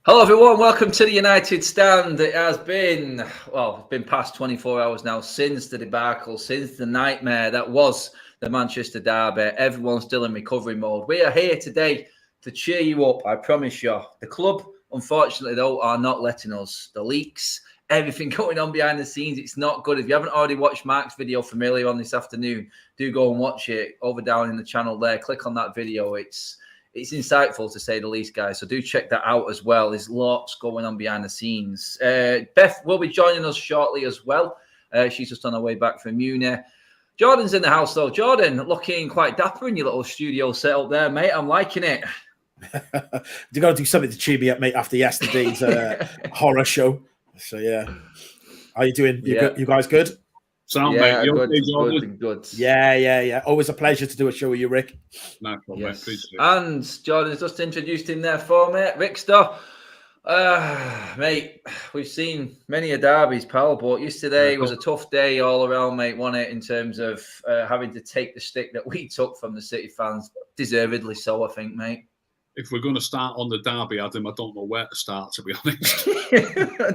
Hello everyone, welcome to the United Stand. It has been, past 24 hours now since the debacle, since the nightmare that was the Manchester derby. Everyone's still in recovery mode. We are here today to cheer you up, I promise you. The club, unfortunately though, are not letting us. The leaks, everything going on behind the scenes, it's not good. If you haven't already watched Mark's video from earlier on this afternoon, do go and watch it over down in the channel there. Click on that video. It's insightful, to say the least, guys. So do check that out as well. There's lots going on behind the scenes. Beth will be joining us shortly as well. She's just on her way back from Munich. Jordan's in the house, though. Jordan, looking quite dapper in your little studio setup there, mate. I'm liking it. You got to do something to cheer me up, mate, after yesterday's horror show. So, yeah. How you doing? You guys good? Sound, yeah, mate. Good. Yeah. Always a pleasure to do a show with you, Rick. No problem, yes. Mate. And Jordan's just introduced him there for me. Rickster. Mate, we've seen many a derbies, pal, but yesterday was a tough day all around, mate, wasn't it, in terms of having to take the stick that we took from the City fans. Deservedly so, I think, mate. If we're going to start on the derby, Adam, I don't know where to start, to be honest.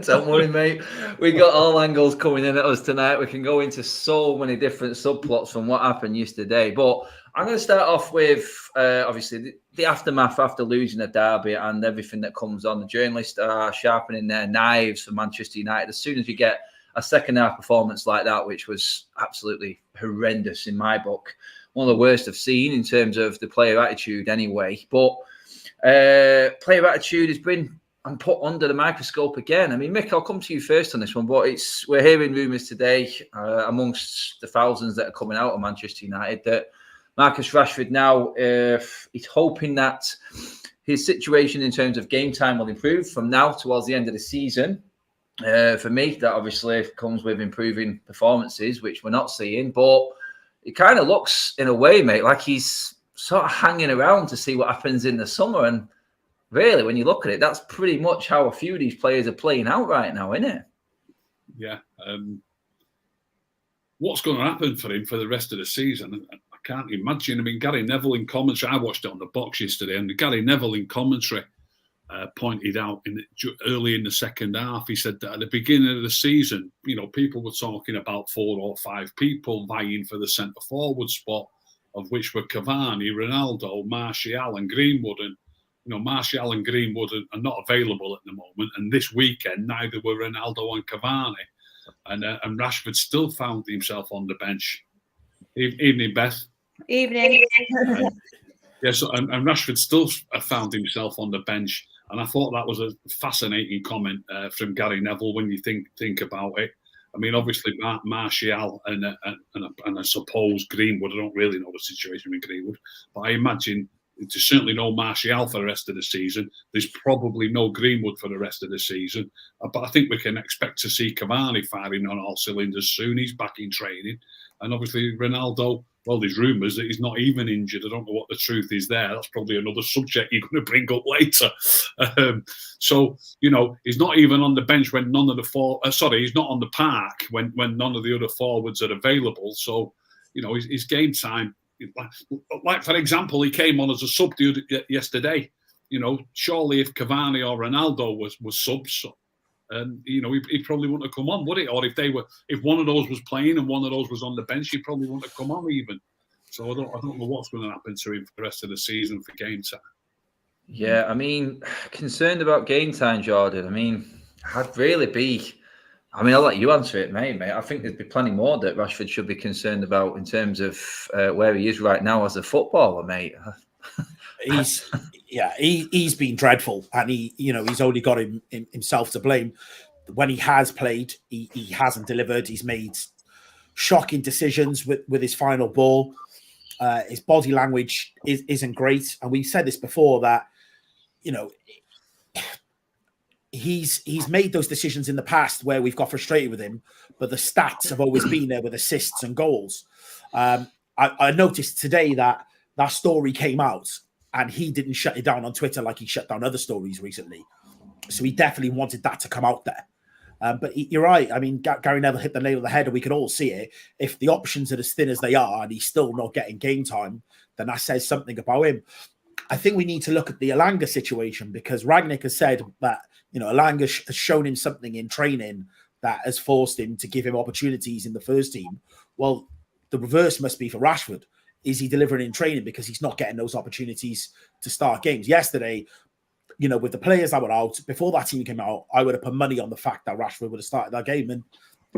Don't worry, mate. We got all angles coming in at us tonight. We can go into so many different subplots from what happened yesterday. But I'm going to start off with, obviously, the aftermath after losing a derby and everything that comes on. The journalists are sharpening their knives for Manchester United. As soon as you get a second-half performance like that, which was absolutely horrendous in my book, one of the worst I've seen in terms of the player attitude anyway. But player attitude has been put under the microscope again. I mean, Mick, I'll come to you first on this one, but we're hearing rumours today amongst the thousands that are coming out of Manchester United that Marcus Rashford now is hoping that his situation in terms of game time will improve from now towards the end of the season. For me, that obviously comes with improving performances, which we're not seeing, but it kind of looks, in a way, mate, like he's sort of hanging around to see what happens in the summer. And really, when you look at it, that's pretty much how a few of these players are playing out right now, isn't it? Yeah. What's going to happen for him for the rest of the season? I can't imagine. I mean, Gary Neville in commentary, I watched it on the box yesterday, and Gary Neville in commentary pointed out early in the second half, he said that at the beginning of the season, people were talking about 4 or 5 people vying for the centre-forward spot, of which were Cavani, Ronaldo, Martial and Greenwood. And, Martial and Greenwood are not available at the moment. And this weekend, neither were Ronaldo and Cavani. And Rashford still found himself on the bench. Evening, Beth. Evening. Yes, and Rashford still found himself on the bench. And I thought that was a fascinating comment from Gary Neville when you think about it. I mean, obviously, Martial and I suppose Greenwood. I don't really know the situation with Greenwood, but I imagine there's certainly no Martial for the rest of the season. There's probably no Greenwood for the rest of the season. But I think we can expect to see Cavani firing on all cylinders soon. He's back in training. And obviously, Ronaldo, well, there's rumours that he's not even injured. I don't know what the truth is there. That's probably another subject you're going to bring up later. So, he's not even on the bench when none of the he's not on the park when none of the other forwards are available. So, his game time, like for example, he came on as a sub yesterday. Surely if Cavani or Ronaldo was subs, he probably wouldn't have come on, would it? Or if one of those was playing and one of those was on the bench, he probably wouldn't have come on even. So I don't know what's going to happen to him for the rest of the season for game time. Yeah, I mean, concerned about game time, Jordan. I mean, I'd really be. I mean, I'll let you answer it, mate. I think there'd be plenty more that Rashford should be concerned about in terms of where he is right now as a footballer, mate. He's been dreadful, and he's only got himself to blame. When he has played, he hasn't delivered. He's made shocking decisions with his final ball. His body language isn't great, and we've said this before that he's made those decisions in the past where we've got frustrated with him, but the stats have always been there with assists and goals. I noticed today that story came out, and he didn't shut it down on Twitter like he shut down other stories recently. So he definitely wanted that to come out there. But you're right. I mean, Gary Neville hit the nail on the head, and we can all see it. If the options are as thin as they are and he's still not getting game time, then that says something about him. I think we need to look at the Elanga situation, because Rangnick has said that, Elanga has shown him something in training that has forced him to give him opportunities in the first team. Well, the reverse must be for Rashford. Is he delivering in training because he's not getting those opportunities to start games? Yesterday, with the players that were out, before that team came out, I would have put money on the fact that Rashford would have started that game, and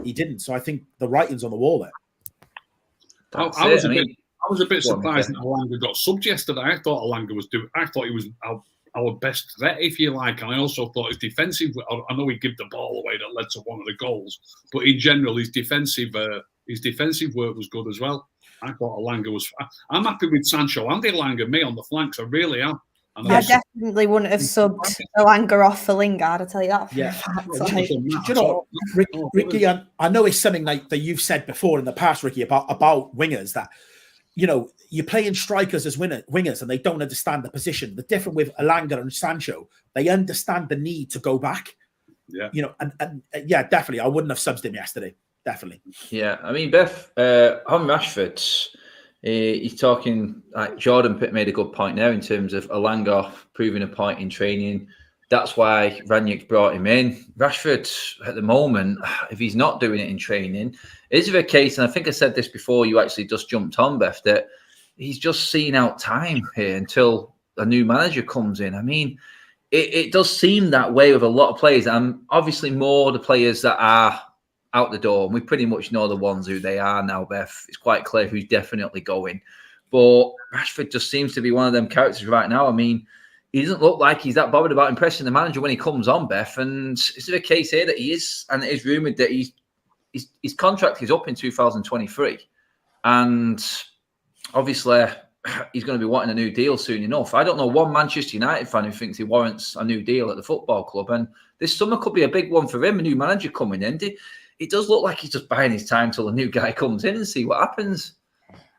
he didn't. So I think the writing's on the wall there. I was a bit surprised that Elanga got subbed yesterday. I thought Elanga I thought he was our best threat, if you like, and I also thought his defensive. I know he gave the ball away that led to one of the goals, but in general, his defensive work was good as well. I thought Elanga was. I'm happy with Sancho and Elanga. Me on the flanks, I really am. I definitely wouldn't have subbed Elanga off for Lingard, I'll tell you that. Yeah. Ricky, I know it's something that you've said before in the past, Ricky, about wingers, that you're playing strikers as wingers and they don't understand the position. The difference with Elanga and Sancho, they understand the need to go back. Yeah. And yeah, definitely. I wouldn't have subbed him yesterday. Definitely. Yeah. I mean, Beth, on Rashford, he's talking, like Jordan made a good point there in terms of Elanga proving a point in training. That's why Rangnick's brought him in. Rashford, at the moment, if he's not doing it in training, is there a case, and I think I said this before you actually just jumped on, Beth, that he's just seeing out time here until a new manager comes in? I mean, it does seem that way with a lot of players, and obviously more the players that are out the door, and we pretty much know the ones who they are now, Beth. It's quite clear who's definitely going. But Rashford just seems to be one of them characters right now. I mean, he doesn't look like he's that bothered about impressing the manager when he comes on, Beth. And is there a case here that he is, and it is rumoured that his contract is up in 2023. And obviously, he's going to be wanting a new deal soon enough. I don't know one Manchester United fan who thinks he warrants a new deal at the football club. And this summer could be a big one for him, a new manager coming in. It does look like he's just buying his time till a new guy comes in and see what happens.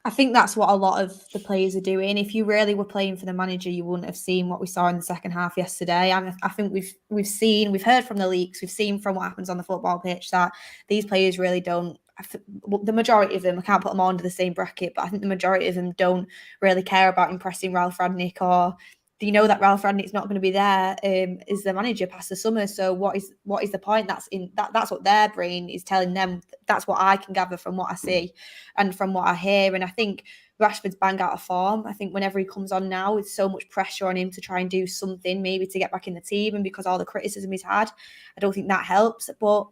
I think that's what a lot of the players are doing. If you really were playing for the manager, you wouldn't have seen what we saw in the second half yesterday. And I think we've heard from the leaks, we've seen from what happens on the football pitch that these players really don't. The majority of them, I can't put them all under the same bracket, but I think the majority of them don't really care about impressing Ralph Rangnick, or do you know that Ralph Rangnick's not going to be there as the manager past the summer? So what is the point? That's what their brain is telling them. That's what I can gather from what I see and from what I hear. And I think Rashford's bang out of form. I think whenever he comes on now, it's so much pressure on him to try and do something, maybe to get back in the team. And because all the criticism he's had, I don't think that helps. But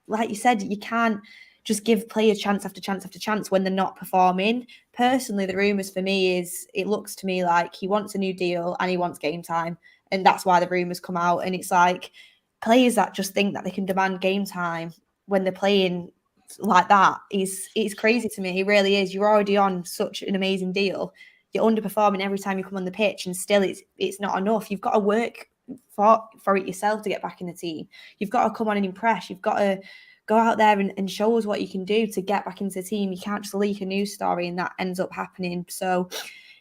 like you said, you can't just give players chance after chance after chance when they're not performing. Personally, the rumours for me is, it looks to me like he wants a new deal and he wants game time. And that's why the rumours come out. And it's like players that just think that they can demand game time when they're playing like that is crazy to me. It really is. You're already on such an amazing deal. You're underperforming every time you come on the pitch, and still it's not enough. You've got to work for it yourself to get back in the team. You've got to come on and impress. You've got to go out there and show us what you can do to get back into the team. You can't just leak a news story and that ends up happening. So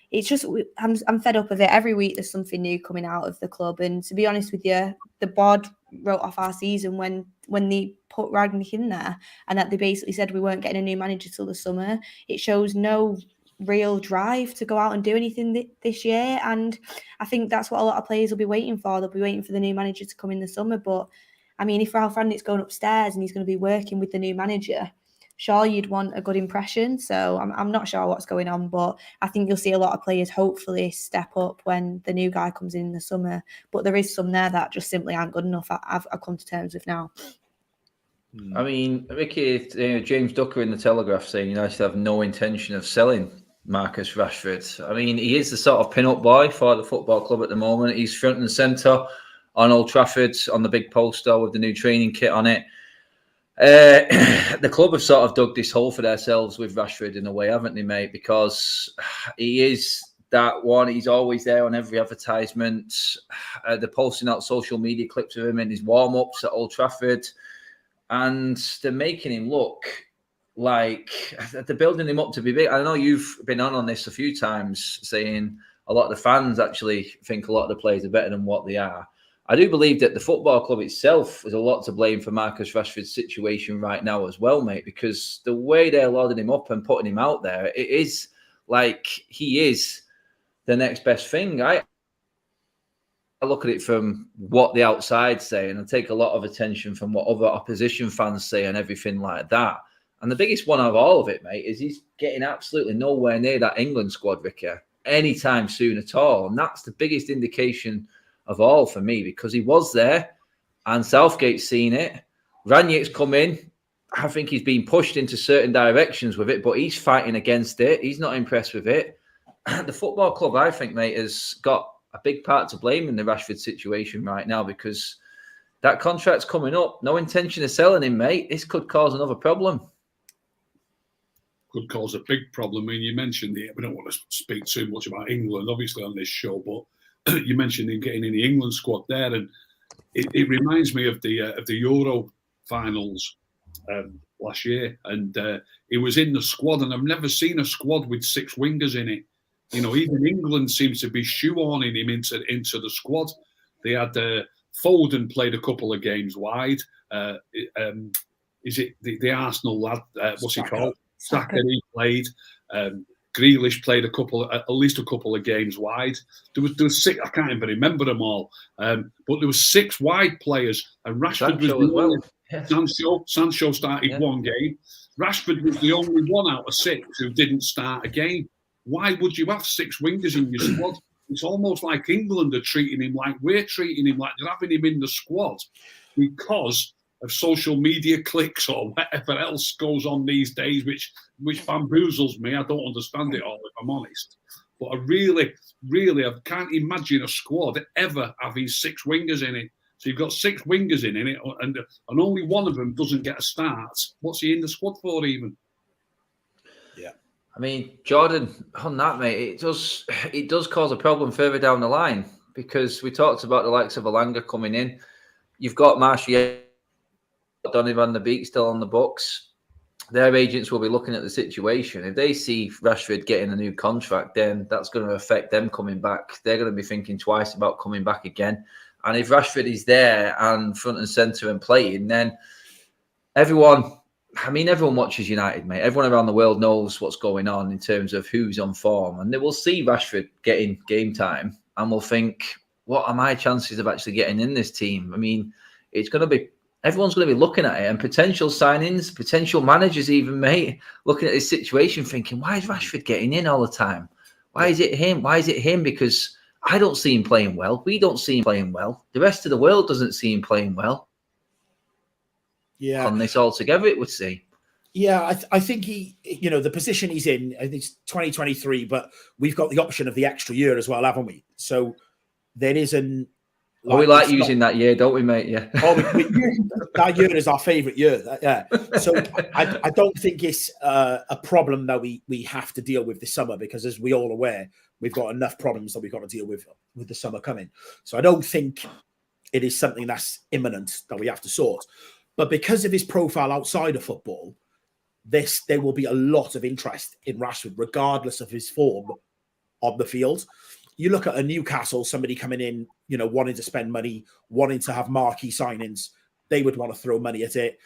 it's just, I'm fed up of it. Every week there's something new coming out of the club. And to be honest with you, the board wrote off our season when they put Rangnick in there, and that they basically said we weren't getting a new manager till the summer. It shows no real drive to go out and do anything this year. And I think that's what a lot of players will be waiting for. They'll be waiting for the new manager to come in the summer. But I mean, if Ralph Rangnick's going upstairs and he's going to be working with the new manager, sure, you'd want a good impression. So I'm not sure what's going on, but I think you'll see a lot of players hopefully step up when the new guy comes in the summer. But there is some there that just simply aren't good enough. I've come to terms with now. I mean, Ricky, James Ducker in the Telegraph saying United have no intention of selling Marcus Rashford. I mean, he is the sort of pin-up boy for the football club at the moment. He's front and centre on Old Trafford on the big poster with the new training kit on it. The club have sort of dug this hole for themselves with Rashford in a way, haven't they, mate? Because he is that one. He's always there on every advertisement. They're posting out social media clips of him in his warm-ups at Old Trafford. And they're making him look like they're building him up to be big. I know you've been on this a few times, saying a lot of the fans actually think a lot of the players are better than what they are. I do believe that the football club itself is a lot to blame for Marcus Rashford's situation right now as well, mate, because the way they're loading him up and putting him out there, it is like he is the next best thing. I look at it from what the outside say, and I take a lot of attention from what other opposition fans say and everything like that. And the biggest one of all of it, mate, is he's getting absolutely nowhere near that England squad, Ricky, anytime soon at all. And that's the biggest indication of all for me, because he was there and Southgate's seen it. Ranieri's come in. I think he's been pushed into certain directions with it, but he's fighting against it. He's not impressed with it. The football club, I think, mate, has got a big part to blame in the Rashford situation right now, because that contract's coming up. No intention of selling him, mate. This could cause another problem. Could cause a big problem. I mean, you mentioned it. We don't want to speak too much about England, obviously, on this show, but you mentioned him getting in the England squad there, and it reminds me of the Euro finals last year, and he was in the squad, and I've never seen a squad with 6 wingers in it. You know, even England seems to be shoehorning him into the squad. They had Foden played a couple of games wide. Is it the Arsenal lad? What's he called? Saka. He played. Grealish played at least a couple of games wide. There was 6. I can't even remember them all. But there was 6 wide players, and Rashford was the only. Sancho started one game. Rashford was the only one out of 6 who didn't start a game. Why would you have 6 wingers in your squad? It's almost like England are treating him like we're treating him, like they're having him in the squad because of social media clicks or whatever else goes on these days, which bamboozles me. I don't understand it all, if I'm honest. But I really I can't imagine a squad ever having 6 wingers in it. So you've got 6 wingers in it, and only one of them doesn't get a start. What's he in the squad for, even? Yeah. I mean, Jordan, on that, mate, it does cause a problem further down the line, because we talked about the likes of Elanga coming in. You've got Martial, Donny van der Beek still on the books. Their agents will be looking at the situation. If they see Rashford getting a new contract, then that's going to affect them coming back. They're going to be thinking twice about coming back again. And if Rashford is there and front and centre and playing, then everyone watches United, mate. Everyone around the world knows what's going on in terms of who's on form. And they will see Rashford getting game time and will think, what are my chances of actually getting in this team? I mean, everyone's going to be looking at it, and potential signings, potential managers even, mate, looking at this situation thinking, why is Rashford getting in all the time? Why is it him? Why is it him? Because I don't see him playing well. We don't see him playing well. The rest of the world doesn't see him playing well. Yeah. On this altogether, it would seem. Yeah, I think the position he's in, I think it's 2023, but we've got the option of the extra year as well, haven't we? So there isn't. We like using that year, don't we, mate? Yeah. That year is our favourite year. Yeah. So I don't think it's a problem that we have to deal with this summer, because, as we all aware, we've got enough problems that we've got to deal with the summer coming. So I don't think it is something that's imminent that we have to sort. But because of his profile outside of football, there will be a lot of interest in Rashford, regardless of his form on the field. You look at a Newcastle, somebody coming in, wanting to spend money, wanting to have marquee signings, they would want to throw money at it.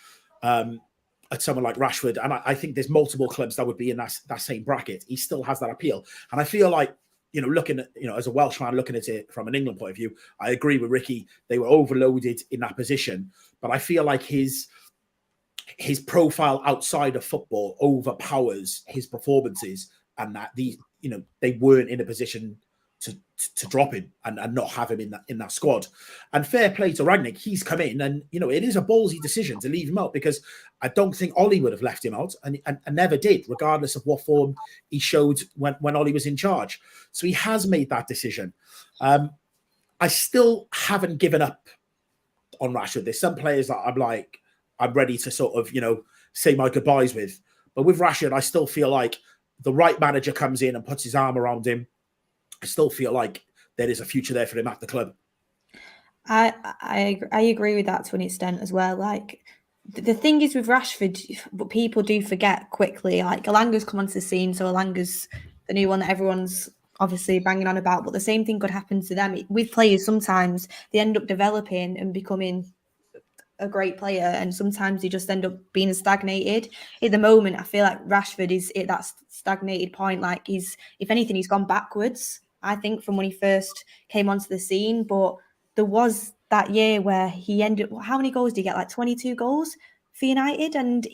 At someone like Rashford, and I think there's multiple clubs that would be in that same bracket. He still has that appeal, and I feel like, looking at, as a Welshman looking at it from an England point of view, I agree with Ricky. They were overloaded in that position, but I feel like his profile outside of football overpowers his performances, and that they weren't in a position to drop him and not have him in that squad. And fair play to Rangnick, he's come in, and it is a ballsy decision to leave him out, because I don't think Ollie would have left him out, and never did, regardless of what form he showed when Ollie was in charge. So he has made that decision. I still haven't given up on Rashford. There's some players that I'm ready to sort of say my goodbyes with, but with Rashford, I still feel like the right manager comes in and puts his arm around him, I still feel like there is a future there for him at the club. I agree with that to an extent as well. Like, the thing is with Rashford, what people do forget quickly, like Elanga's come onto the scene, so Elanga's the new one that everyone's obviously banging on about, but the same thing could happen to them. With players, sometimes they end up developing and becoming a great player, and sometimes they just end up being stagnated. At the moment, I feel like Rashford is at that stagnated point. Like, if anything, he's gone backwards. I think, from when he first came onto the scene. But there was that year where he ended. How many goals did he get? Like 22 goals for United, and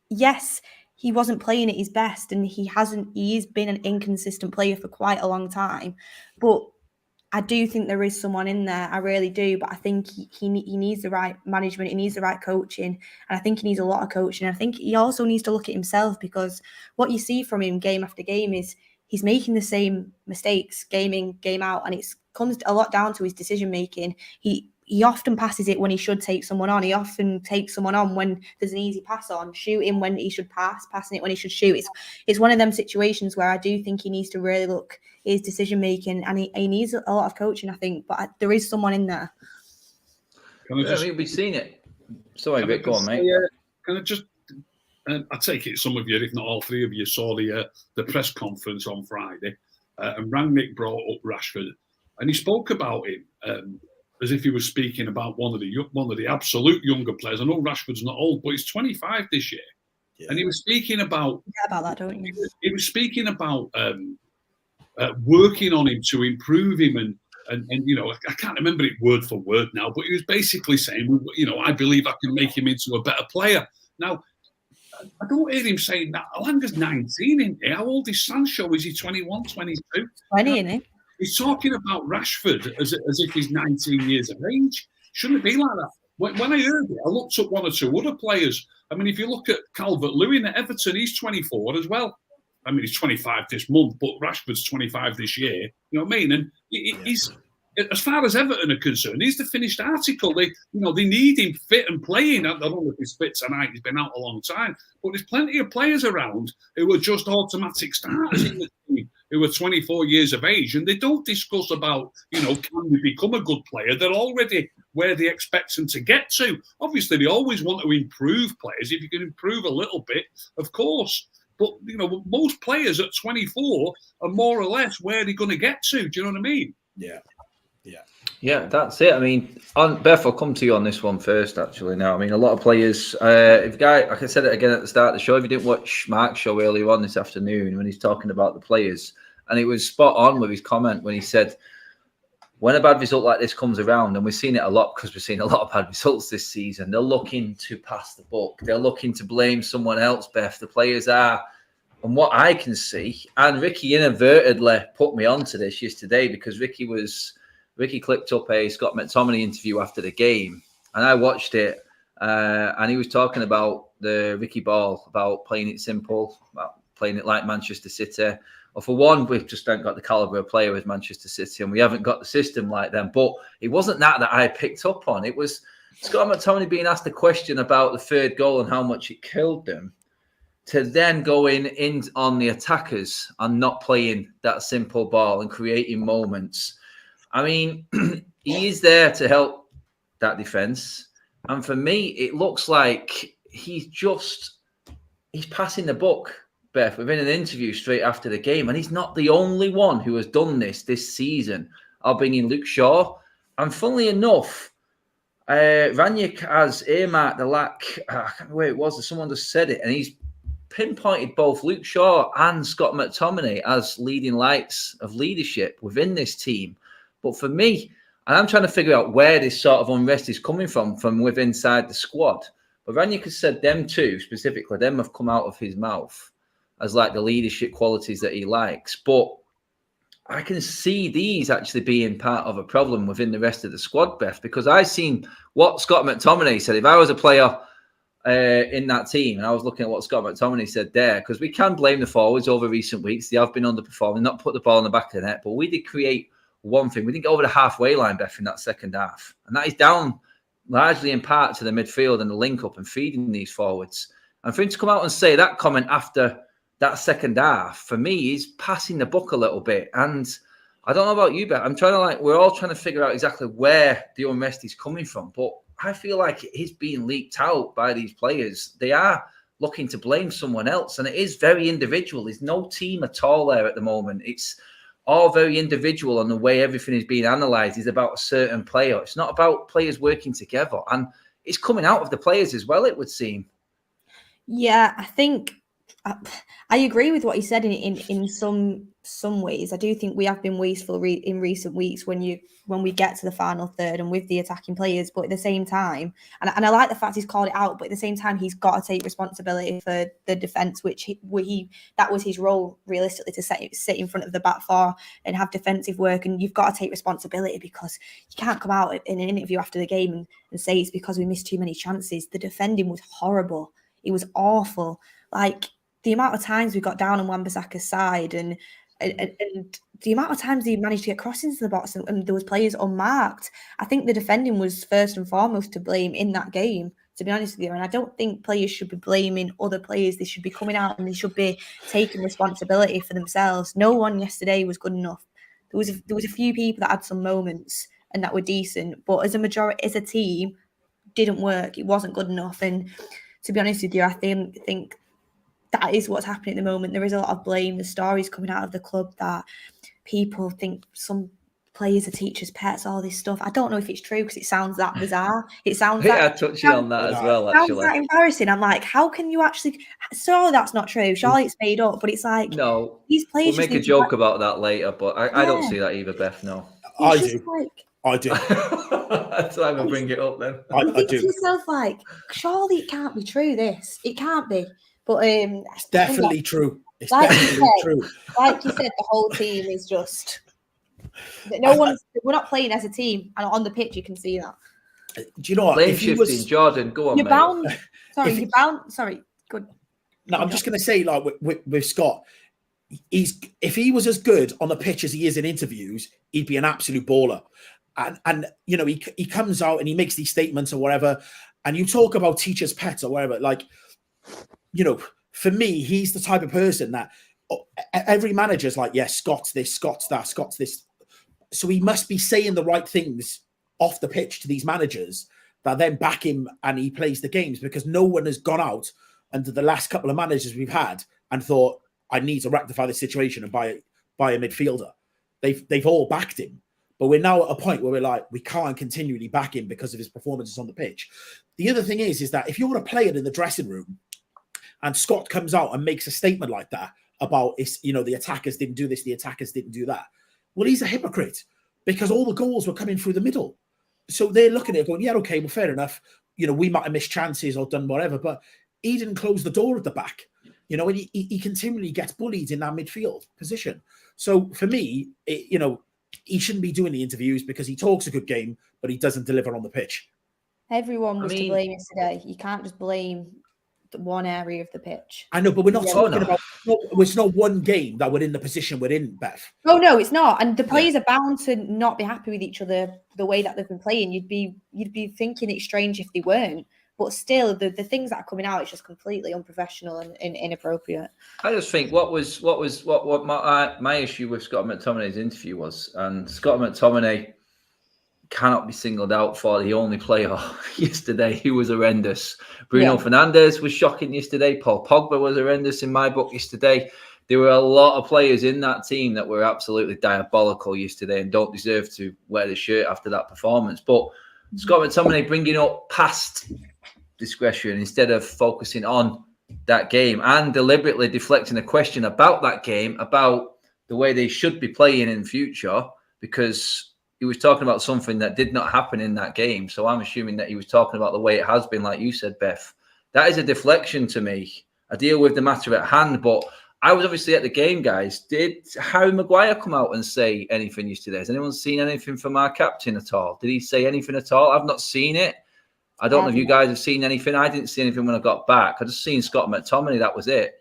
yes, he wasn't playing at his best, and he's been an inconsistent player for quite a long time. But I do think there is someone in there. I really do. But I think he needs the right management. He needs the right coaching. And I think he needs a lot of coaching. I think he also needs to look at himself, because what you see from him game after game is he's making the same mistakes game in, game out. And it comes a lot down to his decision making. He often passes it when he should take someone on. He often takes someone on when there's an easy pass on, shooting when he should passing it when he should shoot. It's one of them situations where I do think he needs to really look at his decision making, and he needs a lot of coaching, I think. But there is someone in there. We've seen it. Sorry, Rick, go on, mate. Can I just? I take it some of you, if not all three of you, saw the press conference on Friday, and Rangnick brought up Rashford, and he spoke about him. As if he was speaking about one of the absolute younger players. I know Rashford's not old, but he's 25 this year, and he was speaking about that, don't you? He was speaking about working on him to improve him, and you know, I can't remember it word for word now, but he was basically saying, you know, I believe I can make him into a better player. Now, I don't hear him saying that. Alanga's 19, isn't he? How old is Sancho? Is he 21, 22? 20, isn't he? He's talking about Rashford as if he's 19 years of age. Shouldn't it be like that? When I heard it, I looked up one or two other players. I mean, if you look at Calvert-Lewin at Everton, he's 24 as well. I mean, he's 25 this month, but Rashford's 25 this year. You know what I mean? And he's, as far as Everton are concerned, he's the finished article. They need him fit and playing. I don't know if he's fit tonight. He's been out a long time. But there's plenty of players around who are just automatic starters in the team, who are 24 years of age, and they don't discuss about, can they become a good player? They're already where they expect them to get to. Obviously, they always want to improve players. If you can improve a little bit, of course. But, most players at 24 are more or less where they're going to get to. Do you know what I mean? Yeah, that's it. I mean, Beth, I'll come to you on this one first, actually, now. I mean, a lot of players, like I said it again at the start of the show, if you didn't watch Mark's show earlier on this afternoon when he's talking about the players, and it was spot on with his comment when he said, when a bad result like this comes around, and we've seen it a lot because we've seen a lot of bad results this season, they're looking to pass the buck. They're looking to blame someone else, Beth. The players are, and what I can see, and Ricky inadvertently put me onto this yesterday because Ricky clipped up a Scott McTominay interview after the game, and I watched it, and he was talking about the Ricky Ball, about playing it simple, about playing it like Manchester City. Well, for one, we've just don't got the calibre of player as Manchester City, and we haven't got the system like them. But it wasn't that I picked up on. It was Scott McTominay being asked a question about the third goal and how much it killed them, to then going in on the attackers and not playing that simple ball and creating moments. I mean, he is there to help that defence. And for me, it looks like he's passing the buck, Beth, within an interview straight after the game. And he's not the only one who has done this season. I'll bring in Luke Shaw. And funnily enough, Rangnick has earmarked the lack, I can't remember where it was, someone just said it, and he's pinpointed both Luke Shaw and Scott McTominay as leading lights of leadership within this team. But for me, and I'm trying to figure out where this sort of unrest is coming from within inside the squad. But Rangnick has said them two specifically, them have come out of his mouth as like the leadership qualities that he likes. But I can see these actually being part of a problem within the rest of the squad, Beth, because I've seen what Scott McTominay said. If I was a player in that team, and I was looking at what Scott McTominay said there, because we can blame the forwards over recent weeks. They have been underperforming, not put the ball in the back of the net, but we did create one thing. We didn't get over the halfway line, Beth, in that second half. And that is down largely in part to the midfield and the link-up and feeding these forwards. And for him to come out and say that comment after that second half, for me, he's passing the buck a little bit. And I don't know about you, Beth. We're all trying to figure out exactly where the unrest is coming from. But I feel like it is being leaked out by these players. They are looking to blame someone else. And it is very individual. There's no team at all there at the moment. It's all very individual, and the way everything is being analysed is about a certain player. It's not about players working together. And it's coming out of the players as well, it would seem. Yeah, I think I agree with what he said in some some ways, I do think we have been wasteful in recent weeks when we get to the final third and with the attacking players. But at the same time, and I like the fact he's called it out, but at the same time, he's got to take responsibility for the defence, which that was his role realistically, to sit in front of the back four and have defensive work. And you've got to take responsibility, because you can't come out in an interview after the game and say it's because we missed too many chances. The defending was horrible. It was awful. Like, the amount of times we got down on Wan-Bissaka's side and the amount of times he managed to get crossings into the box and there was players unmarked. I think the defending was first and foremost to blame in that game, to be honest with you. And I don't think players should be blaming other players. They should be coming out and they should be taking responsibility for themselves. No one yesterday was good enough. There was a few people that had some moments and that were decent, but as a team, didn't work. It wasn't good enough. And to be honest with you, I think that is what's happening at the moment. There is a lot of blame. The stories coming out of the club that people think some players are teachers' pets, all this stuff. I don't know if it's true, because it sounds that bizarre. It sounds I touched on that as well, actually. Sounds that embarrassing. I'm like, how can you actually... Surely that's not true. Surely it's made up. But it's like... No. These players we'll make a joke about that later, but I don't see that either, Beth, no. I do. That's why I'm going to bring it up then. I think do. to yourself, like, surely it can't be true, this. It can't be. But it's definitely true. It's like definitely true. Like you said, the whole team is just... We're not playing as a team, and on the pitch you can see that. Do you know what? Lane shifting, Jordan, go on, you're mate. bound. Sorry, good. No, I'm just going to say, like with Scott, if he was as good on the pitch as he is in interviews, he'd be an absolute baller. And you know, he comes out and he makes these statements or whatever, and you talk about teachers' pets or whatever. Like, you know, for me, he's the type of person that every manager's like, yes, Scott's this, Scott's that, Scott's this. So he must be saying the right things off the pitch to these managers that then back him and he plays the games, because no one has gone out under the last couple of managers we've had and thought, I need to rectify this situation and buy a midfielder. They've all backed him. But we're now at a point where we're like, we can't continually back him because of his performances on the pitch. The other thing is that if you're a player in the dressing room and Scott comes out and makes a statement like that about, the attackers didn't do this, the attackers didn't do that. Well, he's a hypocrite, because all the goals were coming through the middle. So they're looking at it going, yeah, okay, well, fair enough. You know, we might have missed chances or done whatever, but he didn't close the door at the back. You know, and he continually gets bullied in that midfield position. So for me, he shouldn't be doing the interviews, because he talks a good game, but he doesn't deliver on the pitch. Everyone was to blame yesterday. You can't just blame one area of the pitch. I know, but we're not talking about. It's not one game that we're in the position we're in, Beth. Oh no, it's not. And the players are bound to not be happy with each other the way that they've been playing. You'd be thinking it's strange if they weren't. But still, the things that are coming out is just completely unprofessional and inappropriate. I just think what my issue with Scott McTominay's interview was, and Scott McTominay cannot be singled out for the only player yesterday who was horrendous. Bruno Fernandes was shocking yesterday. Paul Pogba was horrendous in my book yesterday. There were a lot of players in that team that were absolutely diabolical yesterday and don't deserve to wear the shirt after that performance. But Scott McTominay bringing up past discretion instead of focusing on that game and deliberately deflecting a question about that game, about the way they should be playing in future, because he was talking about something that did not happen in that game. So I'm assuming that he was talking about the way it has been, like you said, Beth. That is a deflection to me. I deal with the matter at hand, but I was obviously at the game, guys. Did Harry Maguire come out and say anything yesterday? Has anyone seen anything from our captain at all? Did he say anything at all? I've not seen it. I don't know if you guys have seen anything. I didn't see anything when I got back. I just seen Scott McTominay. That was it.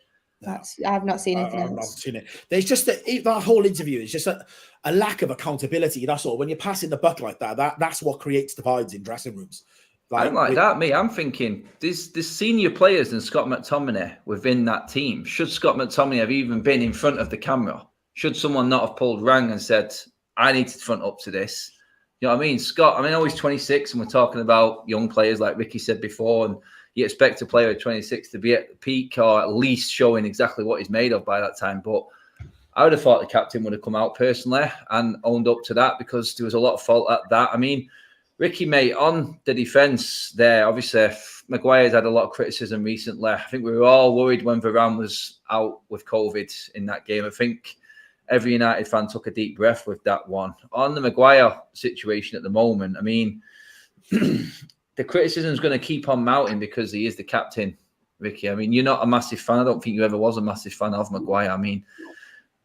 I've not seen anything else. I've not seen it. There's just that whole interview is just a lack of accountability. That's all. When you're passing the buck like that's what creates divides in dressing rooms. I'm like that, me. I'm thinking there's senior players than Scott McTominay within that team. Should Scott McTominay have even been in front of the camera? Should someone not have pulled rank and said, I need to front up to this? You know what I mean? Scott, I know he's 26 and we're talking about young players like Ricky said before, and you expect a player at 26 to be at the peak or at least showing exactly what he's made of by that time. But I would have thought the captain would have come out personally and owned up to that, because there was a lot of fault at that. I mean, Ricky, mate, on the defence there, obviously, Maguire's had a lot of criticism recently. I think we were all worried when Varane was out with COVID in that game. I think every United fan took a deep breath with that one. On the Maguire situation at the moment, I mean, the criticism is going to keep on mounting because he is the captain, Ricky. I mean, you're not a massive fan. I don't think you ever was a massive fan of Maguire. I mean,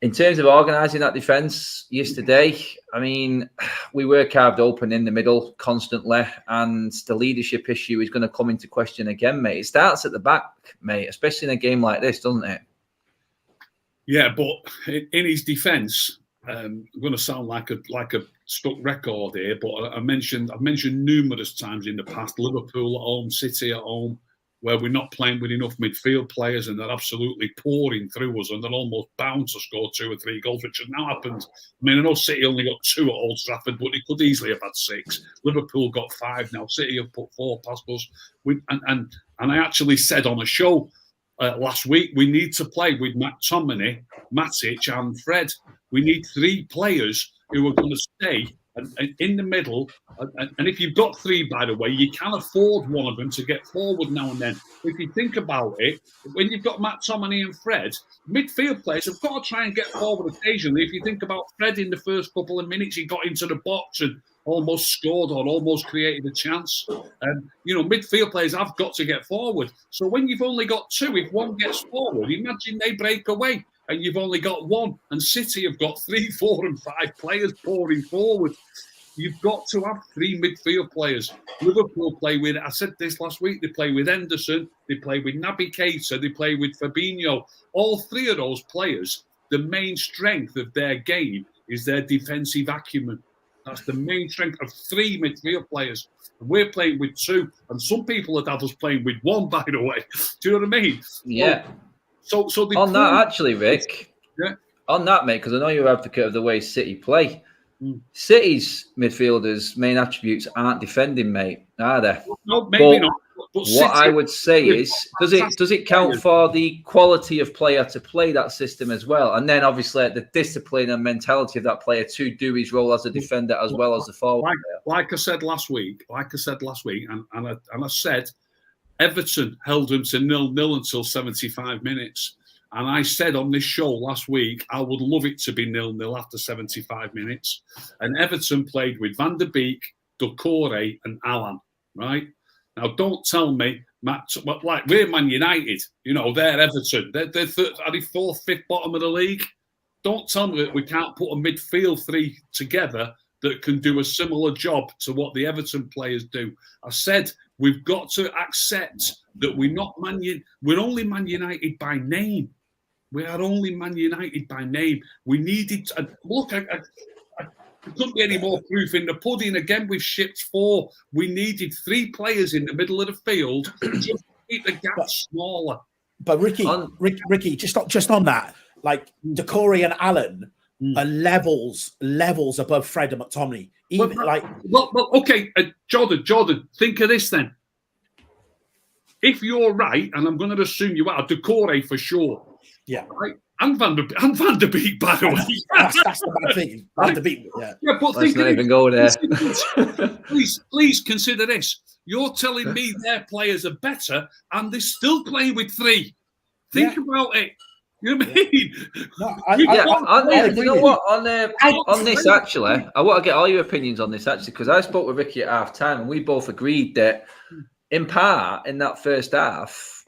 in terms of organising that defence yesterday, I mean, we were carved open in the middle constantly, and the leadership issue is going to come into question again, mate. It starts at the back, mate, especially in a game like this, doesn't it? Yeah, but in his defence, I'm going to sound like a stuck record here, but I've mentioned numerous times in the past, Liverpool at home, City at home, where we're not playing with enough midfield players and they're absolutely pouring through us and they're almost bound to score 2 or 3 goals, which has now happened. I mean, I know City only got 2 at Old Trafford, but they could easily have had 6. Liverpool got 5 now. City have put 4 past us. And I actually said on a show last week, we need to play with McTominay, Matic and Fred. We need 3 players who are going to stay in the middle. And if you've got 3, by the way, you can afford one of them to get forward now and then. If you think about it, when you've got McTominay and Fred, midfield players have got to try and get forward occasionally. If you think about Fred in the first couple of minutes, he got into the box and almost scored or almost created a chance. Midfield players have got to get forward. So when you've only got 2, if one gets forward, imagine they break away and you've only got 1. And City have got 3, 4 and 5 players pouring forward. You've got to have 3 midfield players. Liverpool play with, I said this last week, they play with Henderson, they play with Naby Keita, they play with Fabinho. All 3 of those players, the main strength of their game is their defensive acumen. That's the main strength of 3 midfield players. And we're playing with 2. And some people would have us playing with 1, by the way. Do you know what I mean? Yeah. So on that, actually, Rick. Yeah. On that, mate, because I know you're advocate of the way City play. City's midfielders' main attributes aren't defending, mate, are they? No, maybe not. But what I would say is, does it count for the quality of player to play that system as well? And then obviously the discipline and mentality of that player to do his role as a defender as well as the forward. Like I said last week, and I said Everton held them to 0-0 until 75 minutes. And I said on this show last week, I would love it to be 0-0 after 75 minutes. And Everton played with Van der Beek, Doucouré and Allan, right? Now, don't tell me, Matt, like we're Man United, they're Everton. They're 4th, 5th bottom of the league. Don't tell me that we can't put a midfield 3 together that can do a similar job to what the Everton players do. I said we've got to accept that we're only Man United by name. We are only Man United by name. We needed to look. I couldn't be any more proof in the pudding. Again, we've shipped 4. We needed 3 players in the middle of the field just to keep the gap smaller. But Ricky, just on that, like Doucouré and Allan are levels above Fred and McTominay. Okay, Jordan, think of this then. If you're right, and I'm going to assume you are, Doucouré for sure. Yeah. Right? And Van der Beek, by the way. That's the bad thing. Van der Beek, yeah. But let's not even go there. Please consider this. You're telling me their players are better and they're still playing with 3. Think about it. You know what I mean? No, you know what? On this, actually, I want to get all your opinions on this, actually, because I spoke with Ricky at half-time and we both agreed that, in part, in that first half,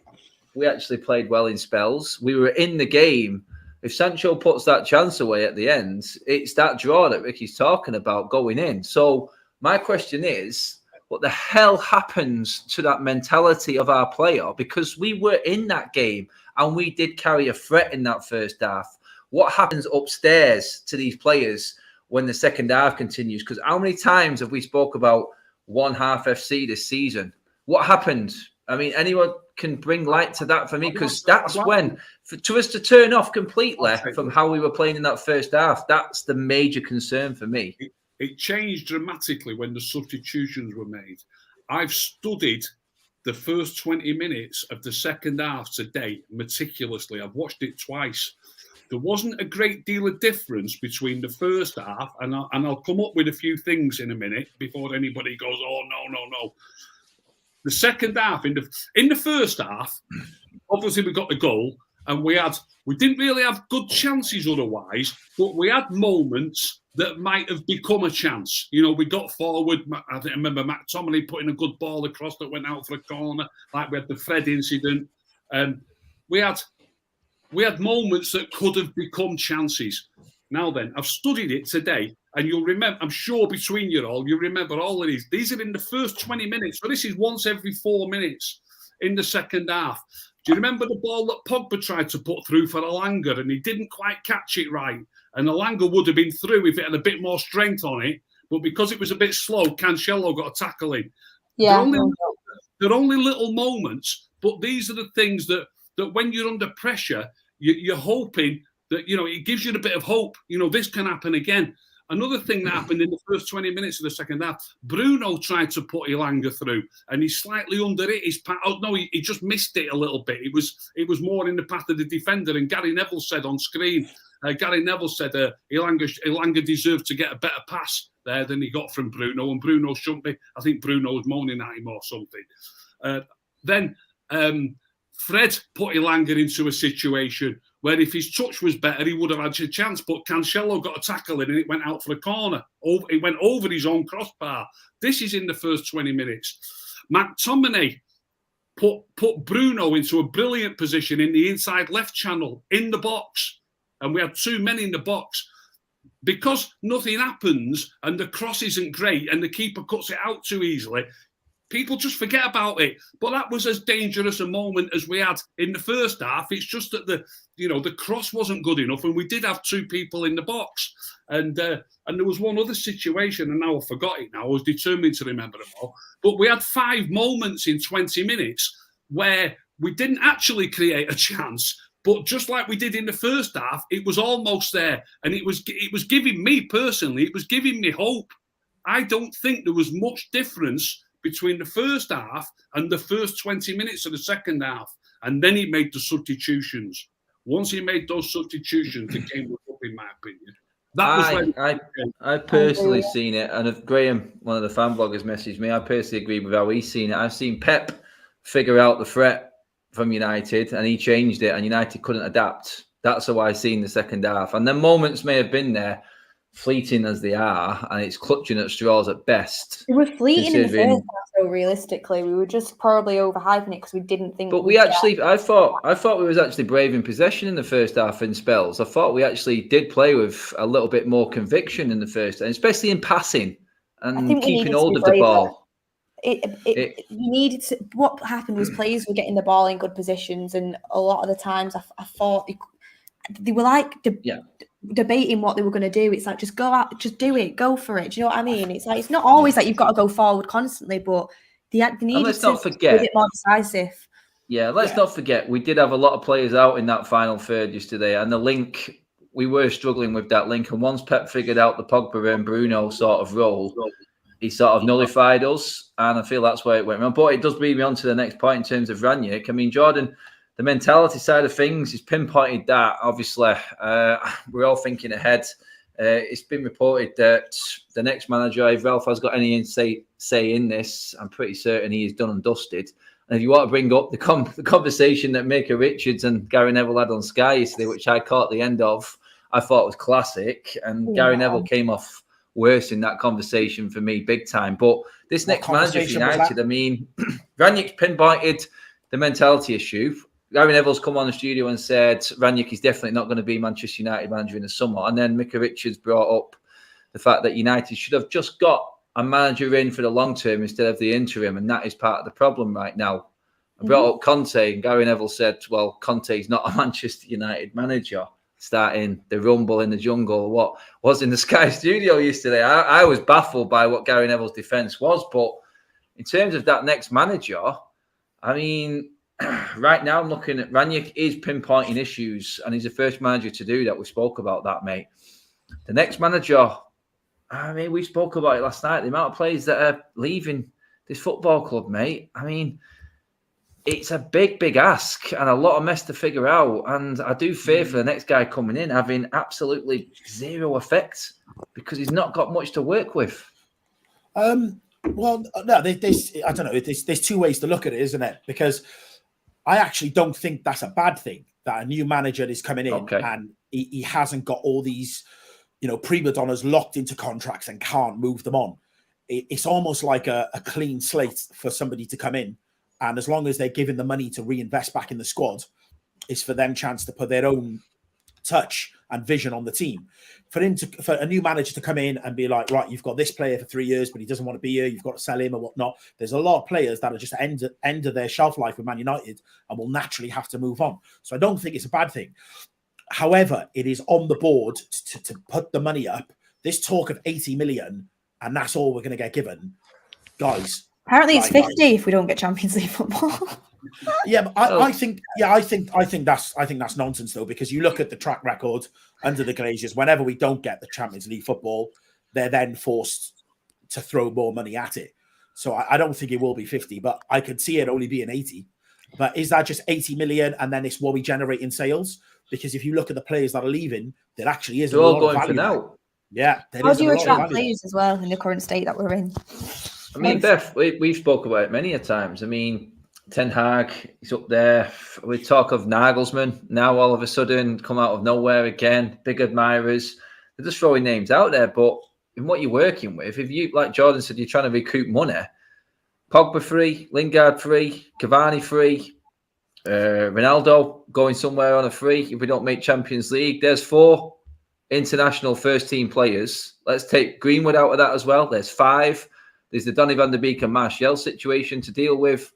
we actually played well in spells. We were in the game. If Sancho puts that chance away at the end, it's that draw that Ricky's talking about going in. So my question is, what the hell happens to that mentality of our player? Because we were in that game and we did carry a threat in that first half. What happens upstairs to these players when the second half continues? Because how many times have we spoke about one half FC this season? What happened? I mean, anyone can bring light to that for me, because that's when, to us to turn off completely from how we were playing in that first half, that's the major concern for me. It changed dramatically when the substitutions were made. I've studied the first 20 minutes of the second half today meticulously. I've watched it twice. There wasn't a great deal of difference between the first half, and I'll come up with a few things in a minute before anybody goes, oh, no. The second half, in the first half, obviously we got the goal, and we didn't really have good chances otherwise, but we had moments that might have become a chance. You know, we got forward. I remember McTominay putting a good ball across that went out for a corner, like we had the Fred incident. We had moments that could have become chances. Now then, I've studied it today, and you'll remember, I'm sure between you all, you remember all of these. These are in the first 20 minutes. So this is once every 4 minutes in the second half. Do you remember the ball that Pogba tried to put through for Elanga, and he didn't quite catch it right? And Elanga would have been through if it had a bit more strength on it, but because it was a bit slow, Cancelo got a tackle in. Yeah. They're only little moments, but these are the things that when you're under pressure, you're hoping that, you know, it gives you a bit of hope. You know, this can happen again. Another thing that happened in the first 20 minutes of the second half, Bruno tried to put Elanga through, and he slightly underhit his path. Oh no, he just missed it a little bit. It was more in the path of the defender. And Gary Neville said on screen, Elanga deserved to get a better pass there than he got from Bruno, and Bruno shouldn't be. I think Bruno was moaning at him or something. Then Fred put Elanga into a situation where if his touch was better, he would have had a chance. But Cancelo got a tackle in and it went out for a corner. It went over his own crossbar. This is in the first 20 minutes. McTominay put Bruno into a brilliant position in the inside left channel in the box. And we had too many in the box. Because nothing happens and the cross isn't great and the keeper cuts it out too easily, people just forget about it. But that was as dangerous a moment as we had in the first half. It's just that the cross wasn't good enough, and we did have two people in the box. And there was one other situation, and now I forgot it now. I was determined to remember them all. But we had 5 moments in 20 minutes where we didn't actually create a chance. But just like we did in the first half, it was almost there. And it was giving me personally, it was giving me hope. I don't think there was much difference between the first half and the first 20 minutes of the second half. And then he made the substitutions. Once he made those substitutions, the game was up, in my opinion. I personally seen it, and if Graham, one of the fan bloggers, messaged me, I personally agree with how he's seen it. I've seen Pep figure out the threat from United, and he changed it, and United couldn't adapt. That's how I seen the second half. And then moments may have been there, fleeting as they are, and it's clutching at straws at best. We were fleeting in the first half, so realistically, we were just probably overhyping it because we didn't think. But I thought we was actually brave in possession in the first half in spells. I thought we actually did play with a little bit more conviction in the first, and especially in passing and keeping hold of the ball. You needed to. What happened was players were getting the ball in good positions, and a lot of the times I thought they were like debating what they were going to do. It's like, just go out, just do it, go for it. Do you know what I mean? It's like, it's not always that you've got to go forward constantly, but they needed to be a bit more decisive. Yeah, let's not forget, we did have a lot of players out in that final third yesterday, and the link, we were struggling with that link. And once Pep figured out the Pogba and Bruno sort of role, he sort of nullified us, and I feel that's where it went wrong. But it does bring me on to the next point in terms of Ranić. I mean, Jordan, the mentality side of things, he's pinpointed that. Obviously, we're all thinking ahead. It's been reported that the next manager, if Ralph has got any say in this, I'm pretty certain he is done and dusted. And if you want to bring up the conversation that Micah Richards and Gary Neville had on Sky yesterday, which I caught the end of, I thought was classic. And Gary Neville came off worse in that conversation for me, big time. But this next manager for United, I mean, Ranić pinpointed the mentality issue. Gary Neville's come on the studio and said Ranić is definitely not going to be Manchester United manager in the summer. And then Micah Richards brought up the fact that United should have just got a manager in for the long term instead of the interim. And that is part of the problem right now. I brought up Conte, and Gary Neville said, well, Conte is not a Manchester United manager. Starting the rumble in the jungle, what was in the Sky studio yesterday. I was baffled by what Gary Neville's defence was. But in terms of that next manager, I mean, right now I'm looking at Ranić is pinpointing issues, and he's the first manager to do that. We spoke about that, mate. The next manager, I mean, we spoke about it last night, the amount of players that are leaving this football club, mate. I mean, it's a big, big ask and a lot of mess to figure out. And I do fear for the next guy coming in having absolutely zero effect because he's not got much to work with. Well, no, there's I don't know. There's 2 ways to look at it, isn't it? Because I actually don't think that's a bad thing. that a new manager is coming in and he hasn't got all these, prima donnas locked into contracts and can't move them on. It's almost like a clean slate for somebody to come in. And as long as they're given the money to reinvest back in the squad, it's for them chance to put their own touch and vision on the team. For a new manager to come in and be like, right, you've got this player for 3 years, but he doesn't want to be here. You've got to sell him or whatnot. There's a lot of players that are just end of their shelf life with Man United and will naturally have to move on. So I don't think it's a bad thing. However, it is on the board to put the money up. This talk of 80 million, and that's all we're going to get given, guys. Apparently, it's 50 if we don't get Champions League football. Yeah, but I think that's nonsense though, because you look at the track record under the Glazers. Whenever we don't get the Champions League football, they're then forced to throw more money at it. So I don't think it will be 50, but I could see it only being 80. But is that just 80 million and then it's what we generate in sales? Because if you look at the players that are leaving, there actually is they're all going for now. Yeah. How do you attract players as well in the current state that we're in? I mean, Beth, we've spoke about it many a times. I mean, Ten Hag, he's up there. We talk of Nagelsmann now all of a sudden come out of nowhere again. Big admirers. They're just throwing names out there. But in what you're working with, if you, like Jordan said, you're trying to recoup money, Pogba free, Lingard free, Cavani free, Ronaldo going somewhere on a free. If we don't make Champions League, there's 4 international first-team players. Let's take Greenwood out of that as well. There's 5. There's the Donny van der Beek and Martial situation to deal with.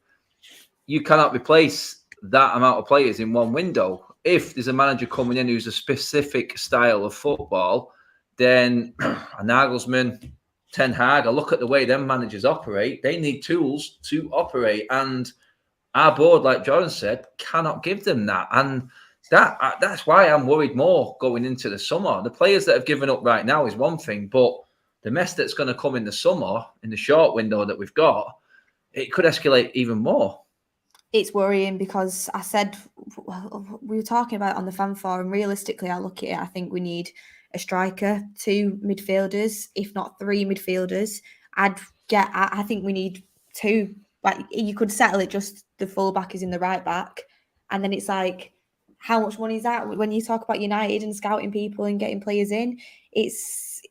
You cannot replace that amount of players in one window. If there's a manager coming in who's a specific style of football, then a Nagelsmann, Ten Hag, I look at the way them managers operate. They need tools to operate. And our board, like Jordan said, cannot give them that. And that's why I'm worried more going into the summer. The players that have given up right now is one thing, but the mess that's going to come in the summer, in the short window that we've got, it could escalate even more. It's worrying because I said, we were talking about it on the fan forum. Realistically, I look at it, I think we need a striker, 2 midfielders, if not 3 midfielders. I think we need 2. Like, you could settle it just the fullback is in the right back. And then it's like, how much money is that? When you talk about United and scouting people and getting players in, it's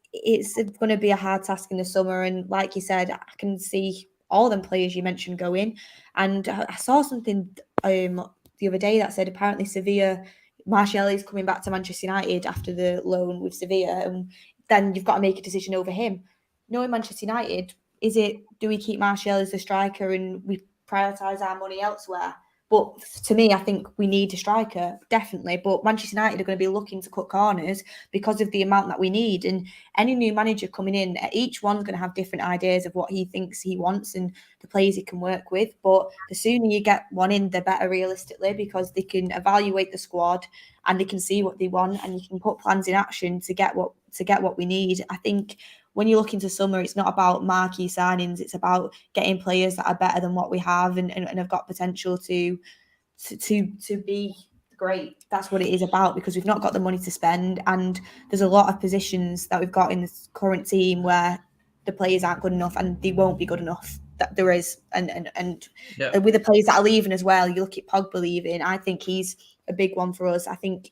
going to be a hard task in the summer. And like you said, I can see all them players you mentioned go in. And I saw something the other day that said apparently Sevilla, Martial is coming back to Manchester United after the loan with Sevilla, and then you've got to make a decision over him. Knowing Manchester United, do we keep Martial as the striker and we prioritise our money elsewhere? But to me, I think we need a striker, definitely. But Manchester United are going to be looking to cut corners because of the amount that we need. And any new manager coming in, each one's going to have different ideas of what he thinks he wants and the players he can work with. But the sooner you get one in, the better realistically, because they can evaluate the squad and they can see what they want and you can put plans in action to get what we need. I think when you look into summer, it's not about marquee signings. It's about getting players that are better than what we have and have got potential to be great. That's what it is about, because we've not got the money to spend. And there's a lot of positions that we've got in this current team where the players aren't good enough and they won't be good enough. That there is. And with the players that are leaving as well, you look at Pogba leaving, I think he's a big one for us. I think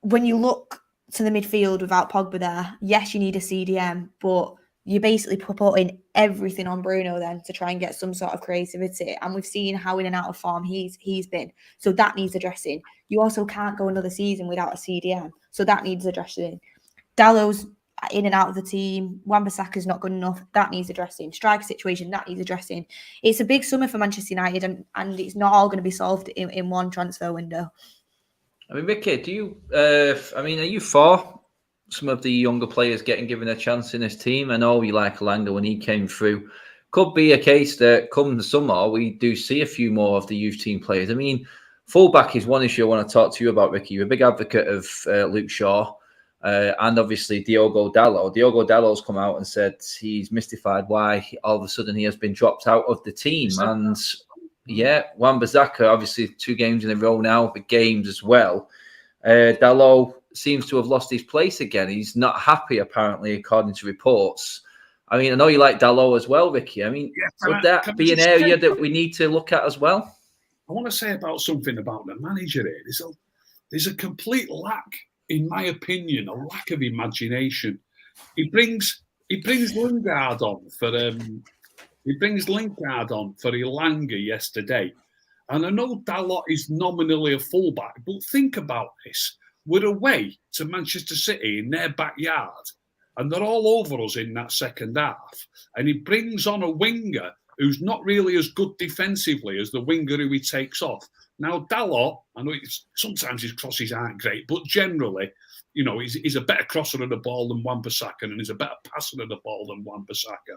when you look to the midfield without Pogba there, yes, you need a CDM, but you're basically putting everything on Bruno then to try and get some sort of creativity. And we've seen how in and out of form he's been. So that needs addressing. You also can't go another season without a CDM. So that needs addressing. Dallow's in and out of the team. Wan-Bissaka's not good enough. That needs addressing. Striker situation, that needs addressing. It's a big summer for Manchester United and it's not all going to be solved in one transfer window. I mean, Vicky, are you for some of the younger players getting given a chance in this team? I know you like Alanga when he came through. Could be a case that come the summer, we do see a few more of the youth team players. I mean, fullback is one issue I want to talk to you about, Ricky. You're a big advocate of Luke Shaw and obviously Diogo Dalot. Diogo Dalot's come out and said he's mystified why all of a sudden he has been dropped out of the team. And yeah, Wan-Bissaka, obviously 2 games in a row now, big games as well. Dalot seems to have lost his place again. He's not happy, apparently, according to reports. I mean, I know you like Dalot as well, Ricky. I mean, would that be an area that we need to look at as well? I want to say about something about the manager here. There's a complete lack, in my opinion, a lack of imagination. He brings Lingard on for Elanga yesterday. And I know Dalot is nominally a fullback, but think about this. We're away to Manchester City in their backyard, and they're all over us in that second half. And he brings on a winger who's not really as good defensively as the winger who he takes off. Now, Dalot, I know sometimes his crosses aren't great, but generally, you know, he's a better crosser of the ball than Wan-Bissaka, and he's a better passer of the ball than Wan-Bissaka.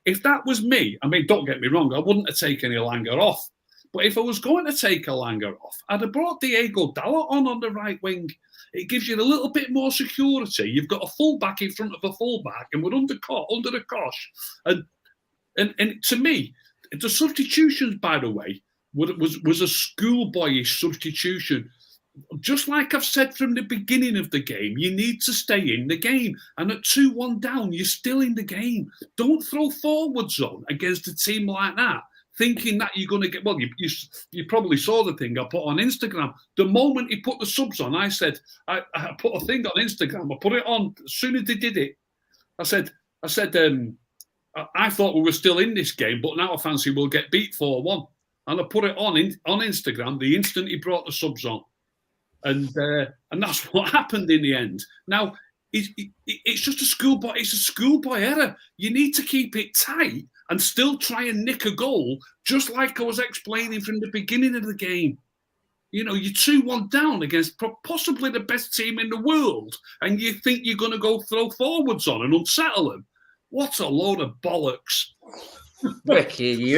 If that was me, I mean, don't get me wrong, I wouldn't have taken Elanga off. But if I was going to take Elanga off, I'd have brought Diego Dalot on the right wing. It gives you a little bit more security. You've got a fullback in front of a fullback, and we're under the cosh. And to me, the substitutions, by the way, was a schoolboyish substitution. Just like I've said from the beginning of the game, you need to stay in the game. And at 2-1 down, you're still in the game. Don't throw forwards on against a team like that, thinking that you're going to get... Well, you probably saw the thing I put on Instagram. The moment he put the subs on, I said, I put a thing on Instagram. I put it on as soon as they did it. I said, I thought we were still in this game, but now I fancy we'll get beat 4-1. And I put it on Instagram the instant he brought the subs on. And that's what happened in the end. Now, it's just a schoolboy. It's a schoolboy error. You need to keep it tight and still try and nick a goal, just like I was explaining from the beginning of the game. You know, you're 2-1 down against possibly the best team in the world, and you think you're going to go throw forwards on and unsettle them. What a load of bollocks. Ricky,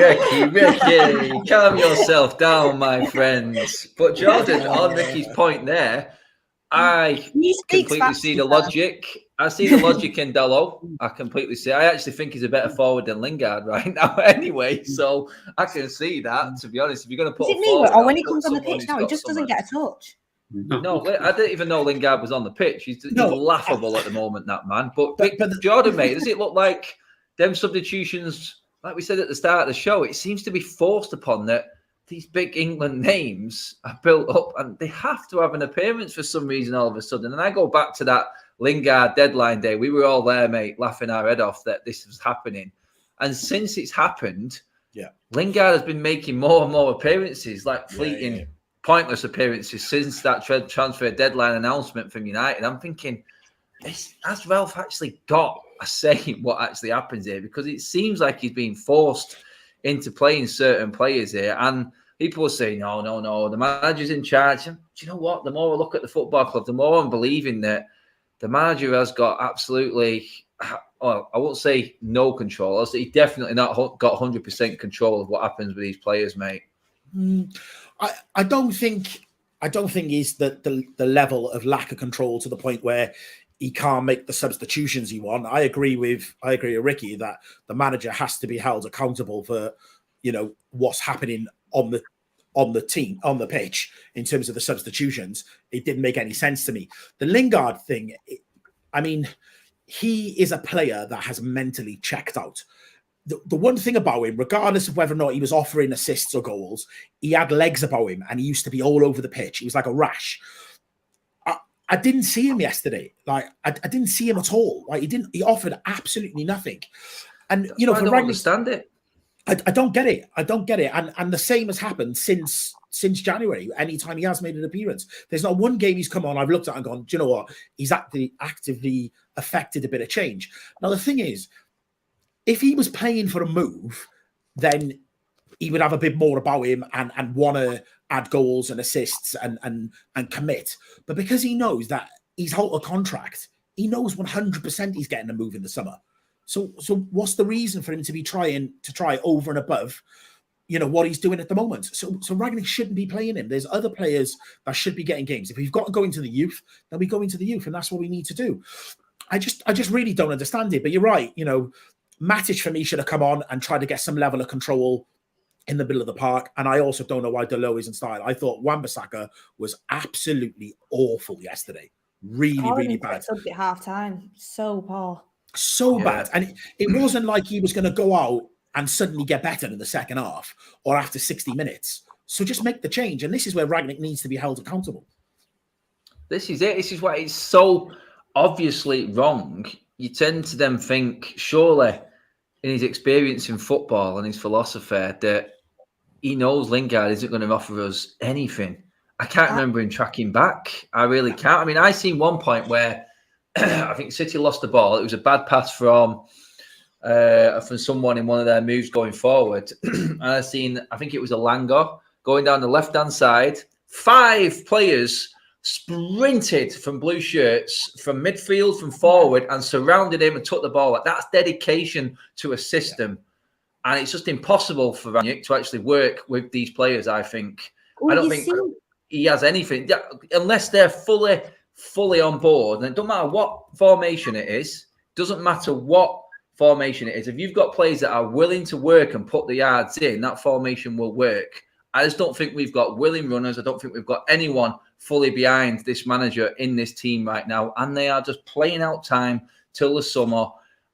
calm yourself down, my friends. But Jordan, on Ricky's point there, I completely see the logic. I see the logic in Dalot. I completely see. I actually think he's a better forward than Lingard right now anyway. So I can see that, to be honest. If you're going to put is it me, or when he comes on the pitch now, he just doesn't get a touch? No, I didn't even know Lingard was on the pitch. He's laughable at the moment, that man. But Jordan, mate, does it look like them substitutions, like we said at the start of the show, it seems to be forced upon that these big England names are built up and they have to have an appearance for some reason all of a sudden. And I go back to that Lingard deadline day. We were all there, mate, laughing our head off that this was happening. And since it's happened, Lingard has been making more and more appearances, like fleeting, pointless appearances since that transfer deadline announcement from United. I'm thinking, has Ralph actually got a say in what actually happens here? Because it seems like he's being forced into playing certain players here. And people are saying, no, the manager's in charge. And do you know what? The more I look at the football club, the more I'm believing that the manager has got absolutely, well, I won't say no control. I'll say he definitely not got 100% control of what happens with these players, mate. I don't think he's the level of lack of control to the point where he can't make the substitutions he wants. I agree with Ricky that the manager has to be held accountable for, what's happening on the pitch in terms of the substitutions. It didn't make any sense to me. The Lingard thing, he is a player that has mentally checked out. The one thing about him, regardless of whether or not he was offering assists or goals, he had legs about him and he used to be all over the pitch. He was like a rash. I didn't see him yesterday. Like I didn't see him at all. Like he offered absolutely nothing. And I don't understand it. I don't get it. And the same has happened since January. Anytime he has made an appearance, there's not one game he's come on, I've looked at and gone, do you know what? He's actively affected a bit of change. Now the thing is, if he was playing for a move, then he would have a bit more about him and want to add goals and assists and commit. But because he knows that he's out of contract, he knows 100% he's getting a move in the summer. So what's the reason for him to be try over and above, what he's doing at the moment? So Rangnick shouldn't be playing him. There's other players that should be getting games. If we've got to go into the youth, then we go into the youth, and that's what we need to do. I just really don't understand it. But you're right. Matic for me should have come on and tried to get some level of control in the middle of the park. And I also don't know why Dalot isn't starting. I thought Wan-Bissaka was absolutely awful yesterday. Really bad. At half time. So poor. So bad. And it wasn't like he was going to go out and suddenly get better in the second half or after 60 minutes. So just make the change. And this is where Rangnick needs to be held accountable. This is it. This is why it's so obviously wrong. You tend to then think, surely, in his experience in football and his philosophy, that he knows Lingard isn't going to offer us anything. I can't remember him tracking back. I really can't. I mean, I seen one point where I think City lost the ball. It was a bad pass from someone in one of their moves going forward. And I think it was Elanga going down the left-hand side. 5 players sprinted from blue shirts, from midfield, from forward, and surrounded him and took the ball. That's dedication to a system. And it's just impossible for Rangnick to actually work with these players, I think. I don't think he has anything, unless they're fully on board. And it doesn't matter what formation it is. Doesn't matter what formation it is. If you've got players that are willing to work and put the yards in, that formation will work. I just don't think we've got willing runners. I don't think we've got anyone fully behind this manager in this team right now. And they are just playing out time till the summer.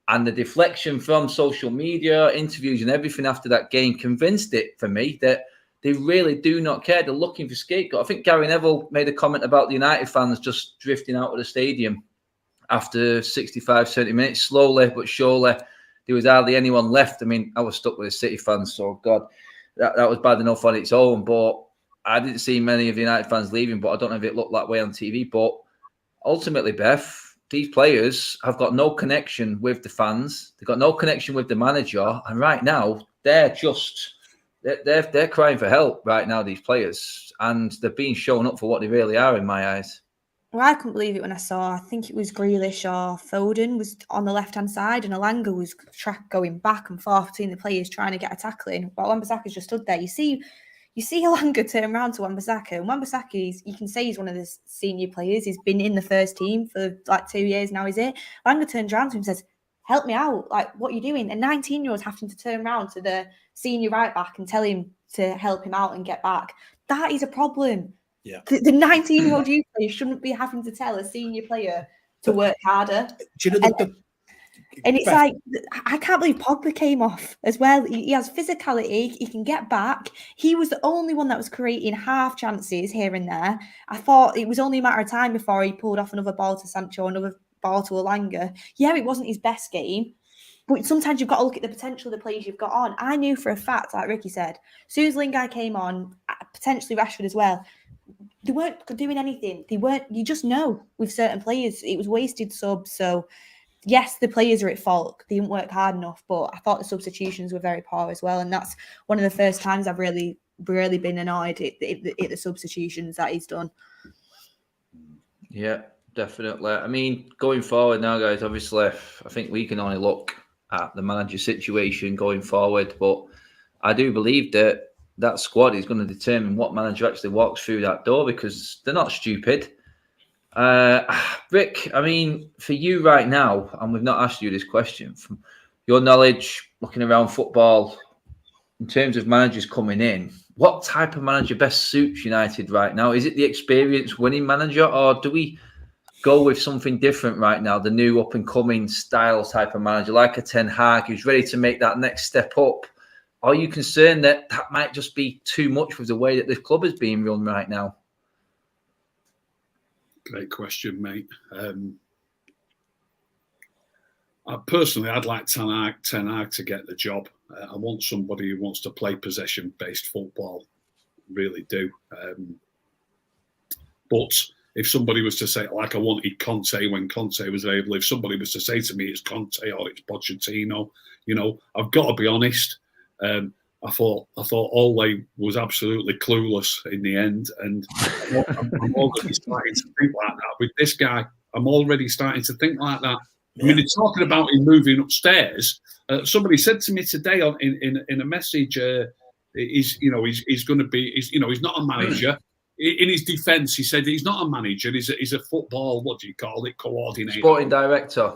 And the deflection from social media, interviews and everything after that game convinced it for me that they really do not care. They're looking for scapegoat. I think Gary Neville made a comment about the United fans just drifting out of the stadium after 65, 70 minutes. Slowly but surely, there was hardly anyone left. I mean, I was stuck with the City fans, so God, that was bad enough on its own. But I didn't see many of the United fans leaving, but I don't know if it looked that way on TV. But ultimately, Beth, these players have got no connection with the fans. They've got no connection with the manager. And right now, they're crying for help right now, these players. And they're being shown up for what they really are in my eyes. Well, I couldn't believe it when I saw, I think it was Grealish or Foden was on the left-hand side and Elanga was going back and forth between the players trying to get a tackle in. While Wan-Bissaka's just stood there. You see Elanga turn around to Wan-Bissaka. And Wan-Bissaka, you can say he's one of the senior players. He's been in the first team for like 2 years now, is it? Elanga turns around to him and says, help me out. Like, what are you doing? A 19-year-old's having to turn around to the senior right back and tell him to help him out and get back. That is a problem. Yeah. The 19-year-old youth player shouldn't be having to tell a senior player to work harder. Do you know and it's like, I can't believe Pogba came off as well. He has physicality. He can get back. He was the only one that was creating half chances here and there. I thought it was only a matter of time before he pulled off another ball to Sancho, another ball to Elanga. Yeah, it wasn't his best game. But sometimes you've got to look at the potential of the players you've got on. I knew for a fact, like Ricky said, as soon as Lingard came on, potentially Rashford as well, they weren't doing anything. You just know with certain players, it was wasted subs. So, yes, the players are at fault. They didn't work hard enough, but I thought the substitutions were very poor as well. And that's one of the first times I've really been annoyed at the substitutions that he's done. Yeah, definitely. I mean, going forward now, guys, obviously, I think we can only look at the manager situation going forward. But I do believe that squad is going to determine what manager actually walks through that door because they're not stupid. Rick, I mean, for you right now, and we've not asked you this question, from your knowledge, looking around football, in terms of managers coming in, what type of manager best suits United right now? Is it the experienced winning manager, or do we go with something different right now, the new up-and-coming style type of manager, like a Ten Hag, who's ready to make that next step up? Are you concerned that might just be too much with the way that this club is being run right now? Great question, mate. Personally, I'd like Ten Hag to get the job. I want somebody who wants to play possession-based football. Really do. But if somebody was to say, like I wanted Conte when Conte was able, if somebody was to say to me it's Conte or it's Pochettino, I've got to be honest. I thought Ole was absolutely clueless in the end, and I'm already starting to think like that with this guy. I'm already starting to think like that. I mean, they're talking about him moving upstairs. Somebody said to me today in a message, he's going to be, he's not a manager. In his defence, he said he's not a manager. He's a football, what do you call it, coordinator, sporting director.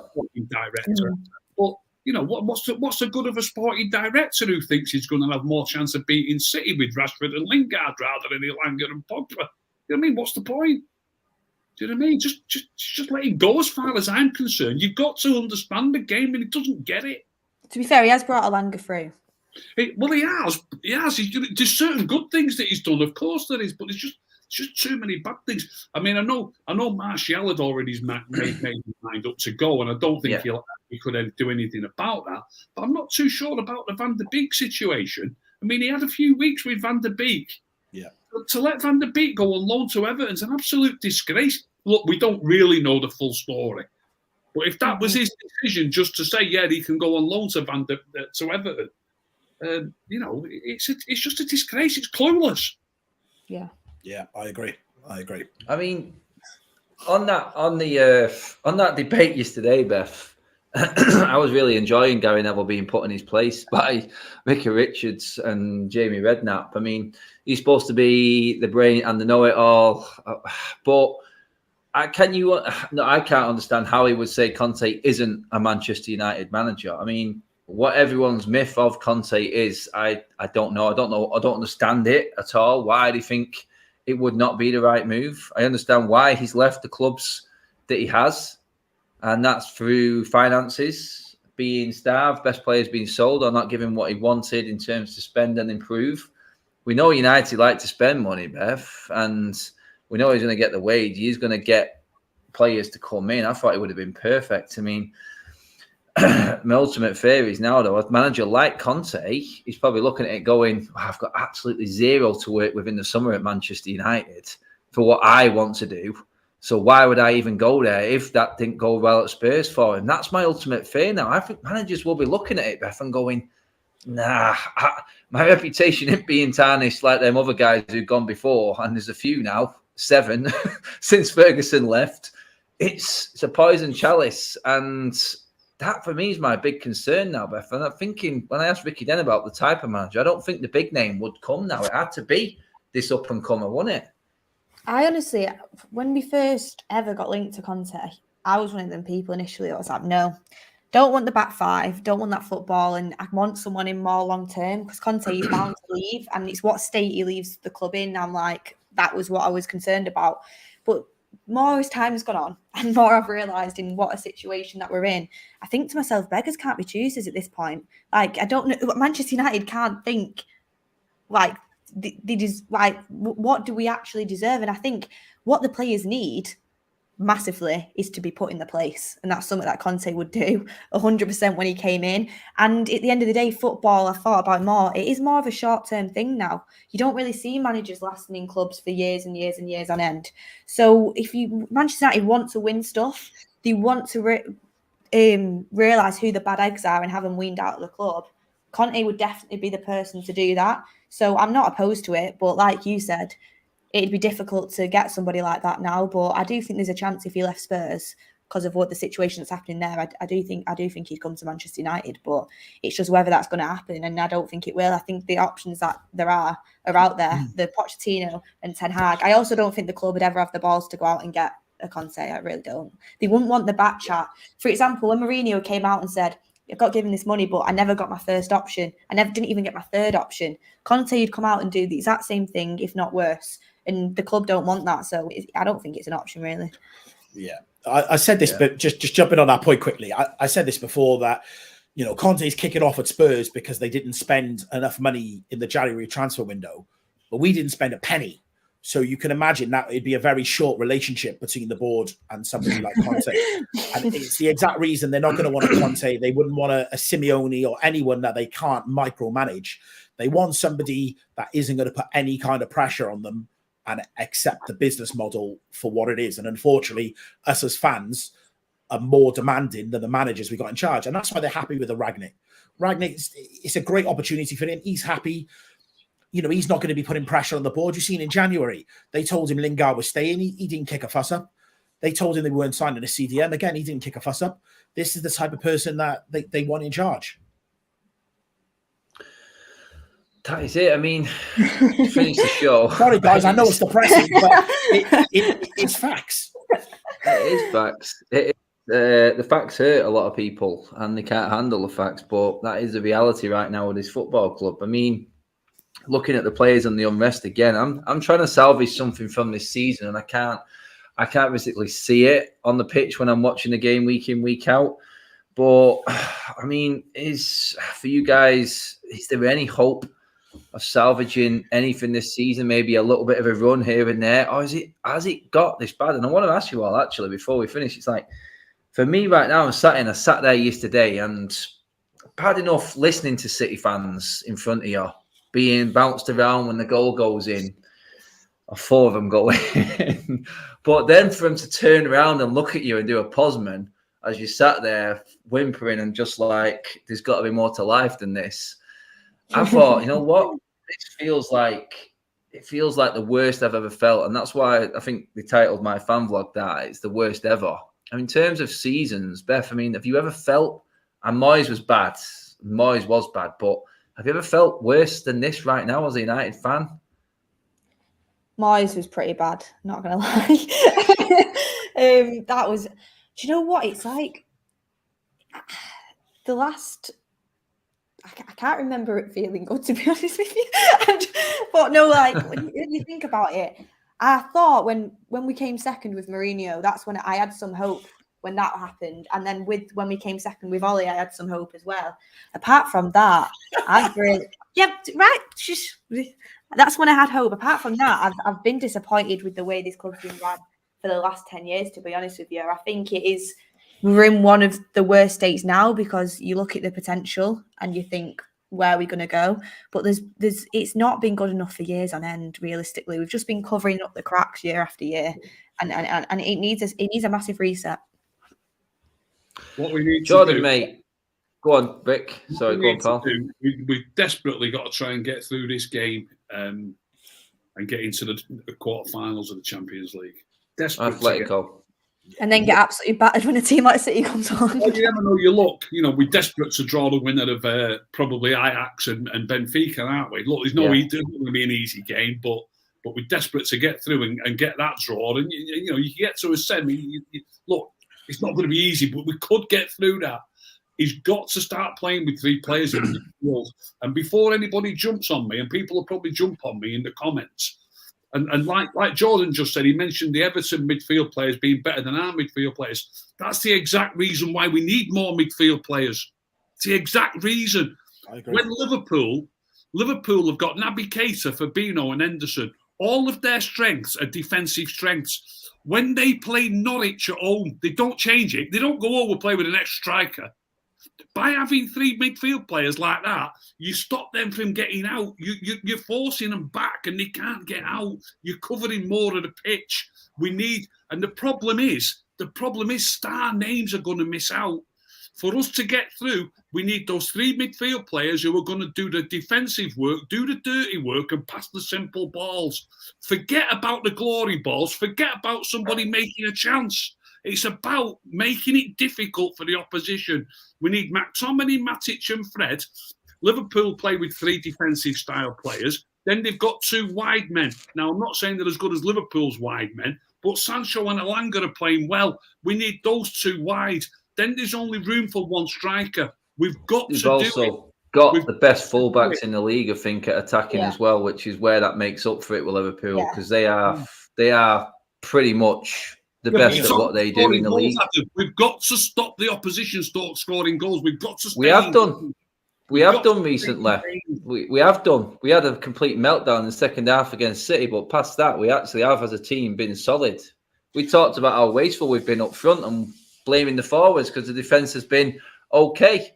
But what's the good of a sporting director who thinks he's going to have more chance of beating City with Rashford and Lingard rather than Elanga and Pogba? You know what I mean? What's the point? Do you know what I mean? Just let him go as far as I'm concerned. You've got to understand the game and he doesn't get it. To be fair, he has brought Elanga through. Well, he has. There's certain good things that he's done, of course there is, but there's just too many bad things. I mean, I know Martial had already made his mind up to go, and I don't think he could do anything about that. But I'm not too sure about the Van der Beek situation. I mean, he had a few weeks with Van der Beek. Yeah. To let Van der Beek go on loan to Everton's an absolute disgrace. Look, we don't really know the full story. But if that was his decision, just to say, he can go on loan to Everton, it's just a disgrace. It's clueless. Yeah. Yeah, I agree. I mean, on that debate yesterday, Beth, I was really enjoying Gary Neville being put in his place by Mickey Richards and Jamie Redknapp. I mean, he's supposed to be the brain and the know-it-all, but I can't understand how he would say Conte isn't a Manchester United manager. I mean, what everyone's myth of Conte is, I don't know. I don't understand it at all. Why do you think it would not be the right move? I understand why he's left the clubs that he has, and that's through finances being starved, best players being sold or not giving what he wanted in terms to spend and improve. We know United like to spend money, Beth, and we know he's going to get the wage. He's going to get players to come in. I thought it would have been perfect. I mean, my ultimate fear is now, though, a manager like Conte, he's probably looking at it going, I've got absolutely zero to work with in the summer at Manchester United for what I want to do. So why would I even go there if that didn't go well at Spurs for him? That's my ultimate fear now. I think managers will be looking at it, Beth, and going, nah, my reputation isn't being tarnished like them other guys who've gone before. And there's a few now, 7, since Ferguson left. It's a poison chalice. And that, for me, is my big concern now, Beth. And I'm thinking, when I asked Ricky Den about the type of manager, I don't think the big name would come now. It had to be this up-and-comer, wouldn't it? I honestly, when we first ever got linked to Conte, I was one of them people initially that was like, no, don't want the back five, don't want that football, and I want someone in more long-term, because Conte is bound to leave, and it's what state he leaves the club in. I'm like, that was what I was concerned about. But more as time has gone on and more I've realised in what a situation that we're in, I think to myself, beggars can't be choosers at this point. Like, I don't know, Manchester United can't think, like, what do we actually deserve? And I think what the players need massively is to be put in the place, and that's something that Conte would do 100% when he came in. And at the end of the day, football, I thought about more, it is more of a short-term thing now. You don't really see managers lasting in clubs for years and years and years on end. So if Manchester United want to win stuff, they want to realise who the bad eggs are and have them weaned out of the club, Conte would definitely be the person to do that. So I'm not opposed to it, but like you said, it'd be difficult to get somebody like that now. But I do think there's a chance if he left Spurs because of what the situation that's happening there. I do think he'd come to Manchester United, but it's just whether that's going to happen, and I don't think it will. I think the options that there are out there, the Pochettino and Ten Hag. I also don't think the club would ever have the balls to go out and get a Conte. I really don't. They wouldn't want the back chat. For example, when Mourinho came out and said, I got given this money, but I never got my first option. I didn't even get my third option. Conte would come out and do the exact same thing, if not worse. And the club don't want that. So I don't think it's an option, really. Yeah. I said this, but just jumping on that point quickly. I said this before that, Conte's kicking off at Spurs because they didn't spend enough money in the January transfer window, but we didn't spend a penny. So you can imagine that it'd be a very short relationship between the board and somebody like Conte. And it's the exact reason they're not going to want a Conte. They wouldn't want a Simeone or anyone that they can't micromanage. They want somebody that isn't going to put any kind of pressure on them and accept the business model for what it is. And unfortunately, us as fans are more demanding than the managers we got in charge. And that's why they're happy with the Rangnick. Rangnick, it's a great opportunity for him. He's happy. He's not going to be putting pressure on the board. You've seen in January, they told him Lingard was staying. He didn't kick a fuss up. They told him they weren't signing a CDM. Again, he didn't kick a fuss up. This is the type of person that they want in charge. That is it. I mean, to finish the show. Sorry, guys. I know it's depressing, but it's facts. It is facts. The facts hurt a lot of people, and they can't handle the facts. But that is the reality right now with this football club. I mean, looking at the players and the unrest again, I'm trying to salvage something from this season, and I can't physically see it on the pitch when I'm watching the game week in, week out. But I mean, for you guys, is there any hope of salvaging anything this season? Maybe a little bit of a run here and there, or has it got this bad? And I want to ask you all actually before we finish. It's like for me right now, I sat there yesterday, and bad enough listening to City fans in front of you being bounced around when the goal goes in, or 4 of them go in. But then for them to turn around and look at you and do a Posman as you sat there whimpering and just like, there's got to be more to life than this. I thought, you know what? This feels like the worst I've ever felt. And that's why I think they titled my fan vlog that. It's the worst ever. And in terms of seasons, Beth, I mean, have you ever felt, and Moyes was bad, but have you ever felt worse than this right now as a United fan? Moyes was pretty bad, not going to lie. That was, do you know what? It's like the last, I can't remember it feeling good, to be honest with you. But no, like when you think about it, I thought when we came second with Mourinho, that's when I had some hope when that happened. And then when we came second with Ollie, I had some hope as well. Apart from that, I've really, that's when I had hope. Apart from that, I've been disappointed with the way this club's been run for the last 10 years, to be honest with you. I think we're in one of the worst states now because you look at the potential and you think, where are we going to go? But it's not been good enough for years on end, realistically. We've just been covering up the cracks year after year. And it needs a massive reset. What we need Jordan, to do, mate. Go on, Rick. Sorry, go on, pal. We desperately got to try and get through this game and get into the quarterfinals of the Champions League. Atletico. And then get absolutely battered when a team like City comes on. Well, you never know your luck. You know, we're desperate to draw the winner of probably Ajax and Benfica, aren't we? Look, there's going to be an easy game, but we're desperate to get through and get that draw. And, you know, you get to a semi. Look, it's not going to be easy, but we could get through that. He's got to start playing with 3 players in the midfield. And before anybody jumps on me, and people will probably jump on me in the comments, and like Jordan just said, he mentioned the Everton midfield players being better than our midfield players. That's the exact reason why we need more midfield players. It's the exact reason. When Liverpool have got Naby Keita, Fabinho and Henderson, all of their strengths are defensive strengths. When they play Norwich at home, they don't change it. They don't go over play with an extra striker. By having 3 midfield players like that, you stop them from getting out. You're forcing them back and they can't get out. You're covering more of the pitch. And the problem is star names are going to miss out. For us to get through, we need those 3 midfield players who are going to do the defensive work, do the dirty work and pass the simple balls. Forget about the glory balls. Forget about somebody making a chance. It's about making it difficult for the opposition. We need McTominay, Matic and Fred. Liverpool play with 3 defensive style players. Then they've got 2 wide men. Now, I'm not saying they're as good as Liverpool's wide men, but Sancho and Elanga are playing well. We need those 2 wide. Then there's only room for 1 striker. We've got to do it. We've got the best fullbacks in the league, I think, at attacking as well, which is where that makes up for it with Liverpool, because they are pretty much the best at what they do in the league. We've got to stop the opposition scoring goals. We've got to. We have done. We have done recently. We have done. We had a complete meltdown in the second half against City, but past that, we actually have, as a team, been solid. We talked about how wasteful we've been up front and blaming the forwards because the defence has been okay.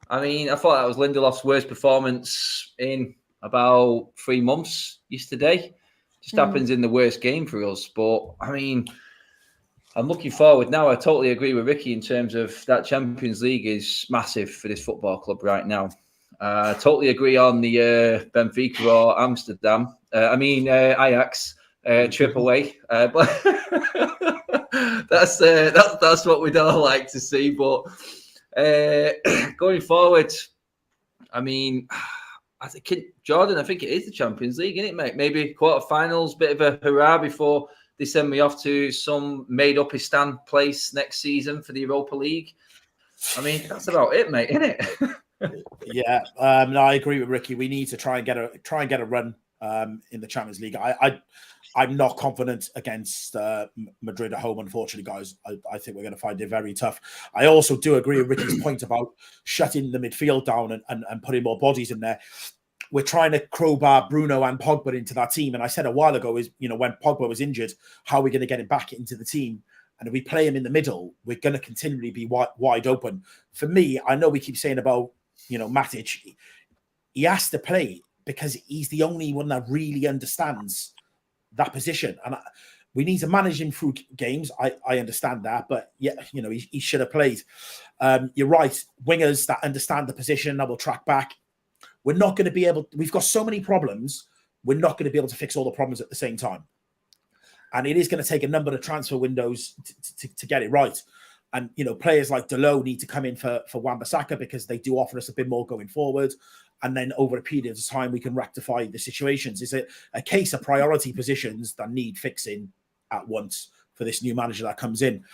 I mean, I thought that was Lindelof's worst performance in about 3 months yesterday. Just happens in the worst game for us. But, I mean, I'm looking forward now. I totally agree with Ricky in terms of that Champions League is massive for this football club right now. I totally agree on the Benfica or Amsterdam. Ajax trip away. But that's what we'd all like to see. But going forward, I mean, I think it is the Champions League, isn't it, mate? Maybe quarterfinals, bit of a hurrah before they send me off to some made-up-istan place next season for the Europa League. I mean, that's about it, mate, isn't it? Yeah, no, I agree with Ricky. We need to try and get a run in the Champions League. I'm not confident against Madrid at home, unfortunately, guys. I think we're going to find it very tough. I also do agree with Ricky's point about shutting the midfield down and putting more bodies in there. We're trying to crowbar Bruno and Pogba into that team. And I said a while ago is, when Pogba was injured, how are we going to get him back into the team? And if we play him in the middle, we're going to continually be wide open. For me, I know we keep saying about, Matic. He has to play because he's the only one that really understands that position. And we need to manage him through games. I understand that. But, yeah, he should have played. You're right. Wingers that understand the position, that will track back. We're not going to be able... We've got so many problems. We're not going to be able to fix all the problems at the same time. And it is going to take a number of transfer windows to get it right. And, players like Delo need to come in for Wan-Bissaka because they do offer us a bit more going forward. And then over a period of time, we can rectify the situations. It's a case of priority positions that need fixing at once for this new manager that comes in.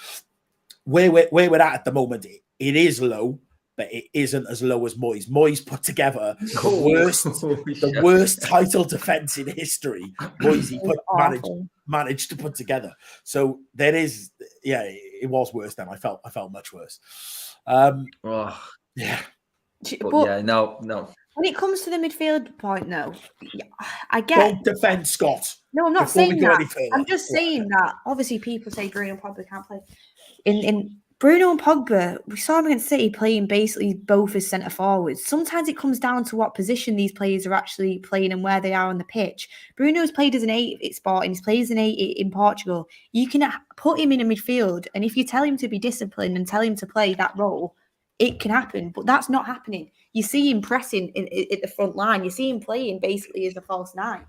Where we're at the moment, it is low, but it isn't as low as Moyes. Moyes put together the worst title defense in history. Moyes managed to put together. So there is, it was worse then. I felt much worse. Yeah. But no. When it comes to the midfield point, no, I get. Don't defend Scott. No, I'm not saying that. I'm just saying that. Obviously, people say Bruno and Pogba can't play. In Bruno and Pogba, we saw him against City playing basically both as centre forwards. Sometimes it comes down to what position these players are actually playing and where they are on the pitch. Bruno's played as an 8 at Sporting. He's played as an 8 in Portugal. You can put him in a midfield, and if you tell him to be disciplined and tell him to play that role, it can happen. But that's not happening. You see him pressing at the front line. You see him playing basically as a false 9.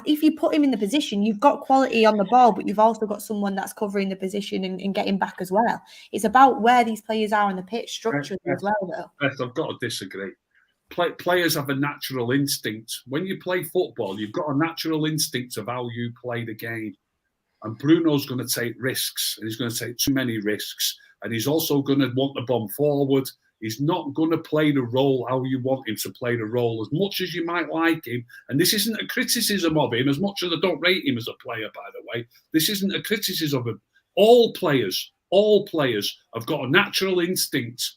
If you put him in the position, you've got quality on the ball, but you've also got someone that's covering the position and getting back as well. It's about where these players are on the pitch structurally as well, though. Beth, I've got to disagree. Players have a natural instinct. When you play football, you've got a natural instinct of how you play the game. And Bruno's going to take risks, and he's going to take too many risks. And he's also going to want the bomb forward. He's not going to play the role how you want him to play the role, as much as you might like him. And this isn't a criticism of him, as much as I don't rate him as a player, by the way. This isn't a criticism of him. All players have got a natural instinct.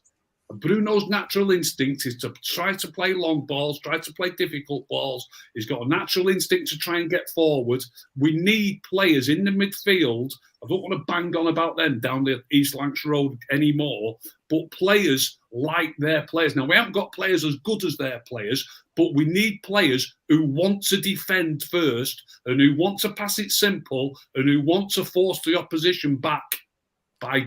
Bruno's natural instinct is to try to play long balls, try to play difficult balls. He's got a natural instinct to try and get forward. We need players in the midfield. I don't want to bang on about them down the East Lancs Road anymore, but players like their players. Now, we haven't got players as good as their players, but we need players who want to defend first and who want to pass it simple and who want to force the opposition back by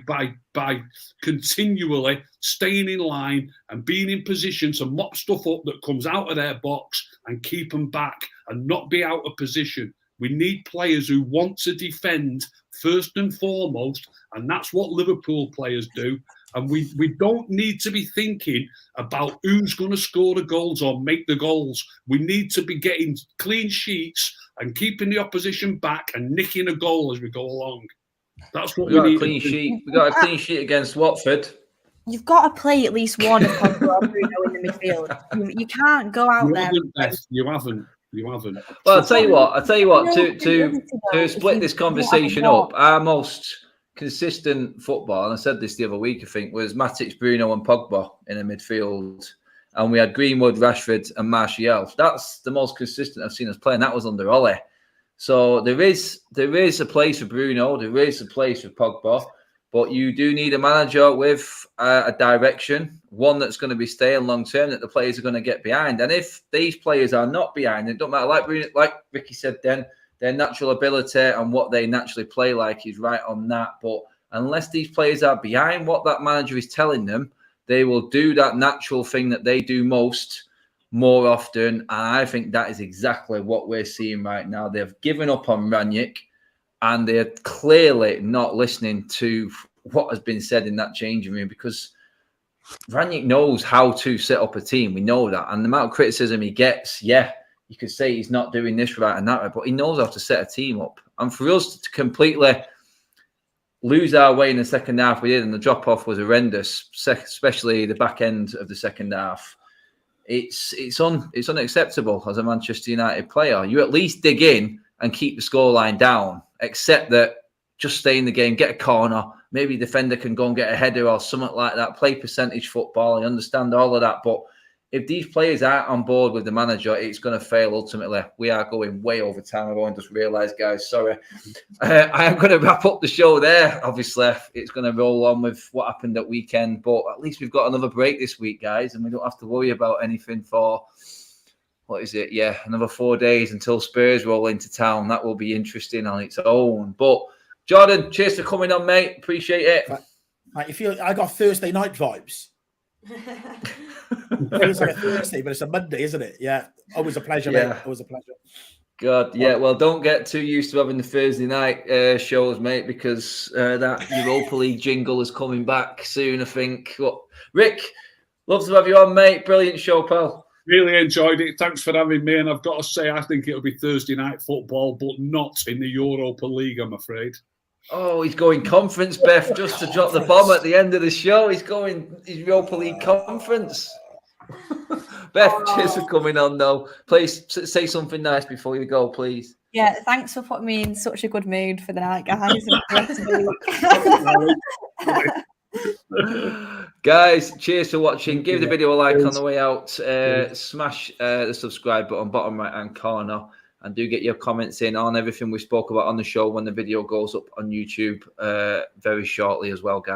continually staying in line and being in position to mop stuff up that comes out of their box and keep them back and not be out of position. We need players who want to defend first and foremost, and that's what Liverpool players do. And we don't need to be thinking about who's going to score the goals or make the goals. We need to be getting clean sheets and keeping the opposition back and nicking a goal as we go along. That's what we need. We got a clean sheet against Watford. You've got to play at least one of Pogba or Bruno in the midfield. You can't go out there. You haven't. Well, I'll tell you what. To split this conversation up, our most consistent football, and I said this the other week, I think, was Matic, Bruno, and Pogba in a midfield, and we had Greenwood, Rashford, and Martial. That's the most consistent I've seen us play, and that was under Ole. So there is a place for Bruno, there is a place for Pogba, but you do need a manager with a direction, one that's going to be staying long term, that the players are going to get behind. And if these players are not behind, it don't matter. Like Bruno, like Ricky said, then their natural ability and what they naturally play like is right on that. But unless these players are behind what that manager is telling them, they will do that natural thing that they do most more often. And I think that is exactly what we're seeing right now. They've given up on Ranić, and they're clearly not listening to what has been said in that changing room, because Ranić knows how to set up a team. We know that. And the amount of criticism he gets, you could say he's not doing this right and that right, but he knows how to set a team up. And for us to completely lose our way in the second half, we did, and the drop-off was horrendous, especially the back end of the second half. It's unacceptable as a Manchester United player. You at least dig in and keep the scoreline down, except that just stay in the game, get a corner, maybe defender can go and get a header or something like that, play percentage football. I understand all of that, but if these players aren't on board with the manager, it's going to fail ultimately. We are going way over time. I've only just realised, guys. Sorry. I am going to wrap up the show there. Obviously, it's going to roll on with what happened at weekend, but at least we've got another break this week, guys, and we don't have to worry about anything for, what is it? Yeah, another 4 days until Spurs roll into town. That will be interesting on its own. But Jordan, cheers for coming on, mate. Appreciate it. Mate, I got Thursday night vibes. It feels like a Thursday, but it's a Monday, isn't it? Yeah. Always a pleasure, mate. Always a pleasure. God, yeah. Well, don't get too used to having the Thursday night shows, mate, because that Europa League jingle is coming back soon, I think. Well, Rick, love to have you on, mate. Brilliant show, pal. Really enjoyed it. Thanks for having me. And I've got to say, I think it'll be Thursday night football, but not in the Europa League, I'm afraid. Oh, he's going conference, Beth, just to drop the bomb at the end of the show. He's going his Europa League conference. Beth, cheers for coming on, though. Please say something nice before you go, please. Yeah, thanks for putting me in such a good mood for the night, guys. Guys, cheers for watching. Give the video a like on the way out. Smash the subscribe button, bottom right-hand corner. And do get your comments in on everything we spoke about on the show when the video goes up on YouTube very shortly as well, guys.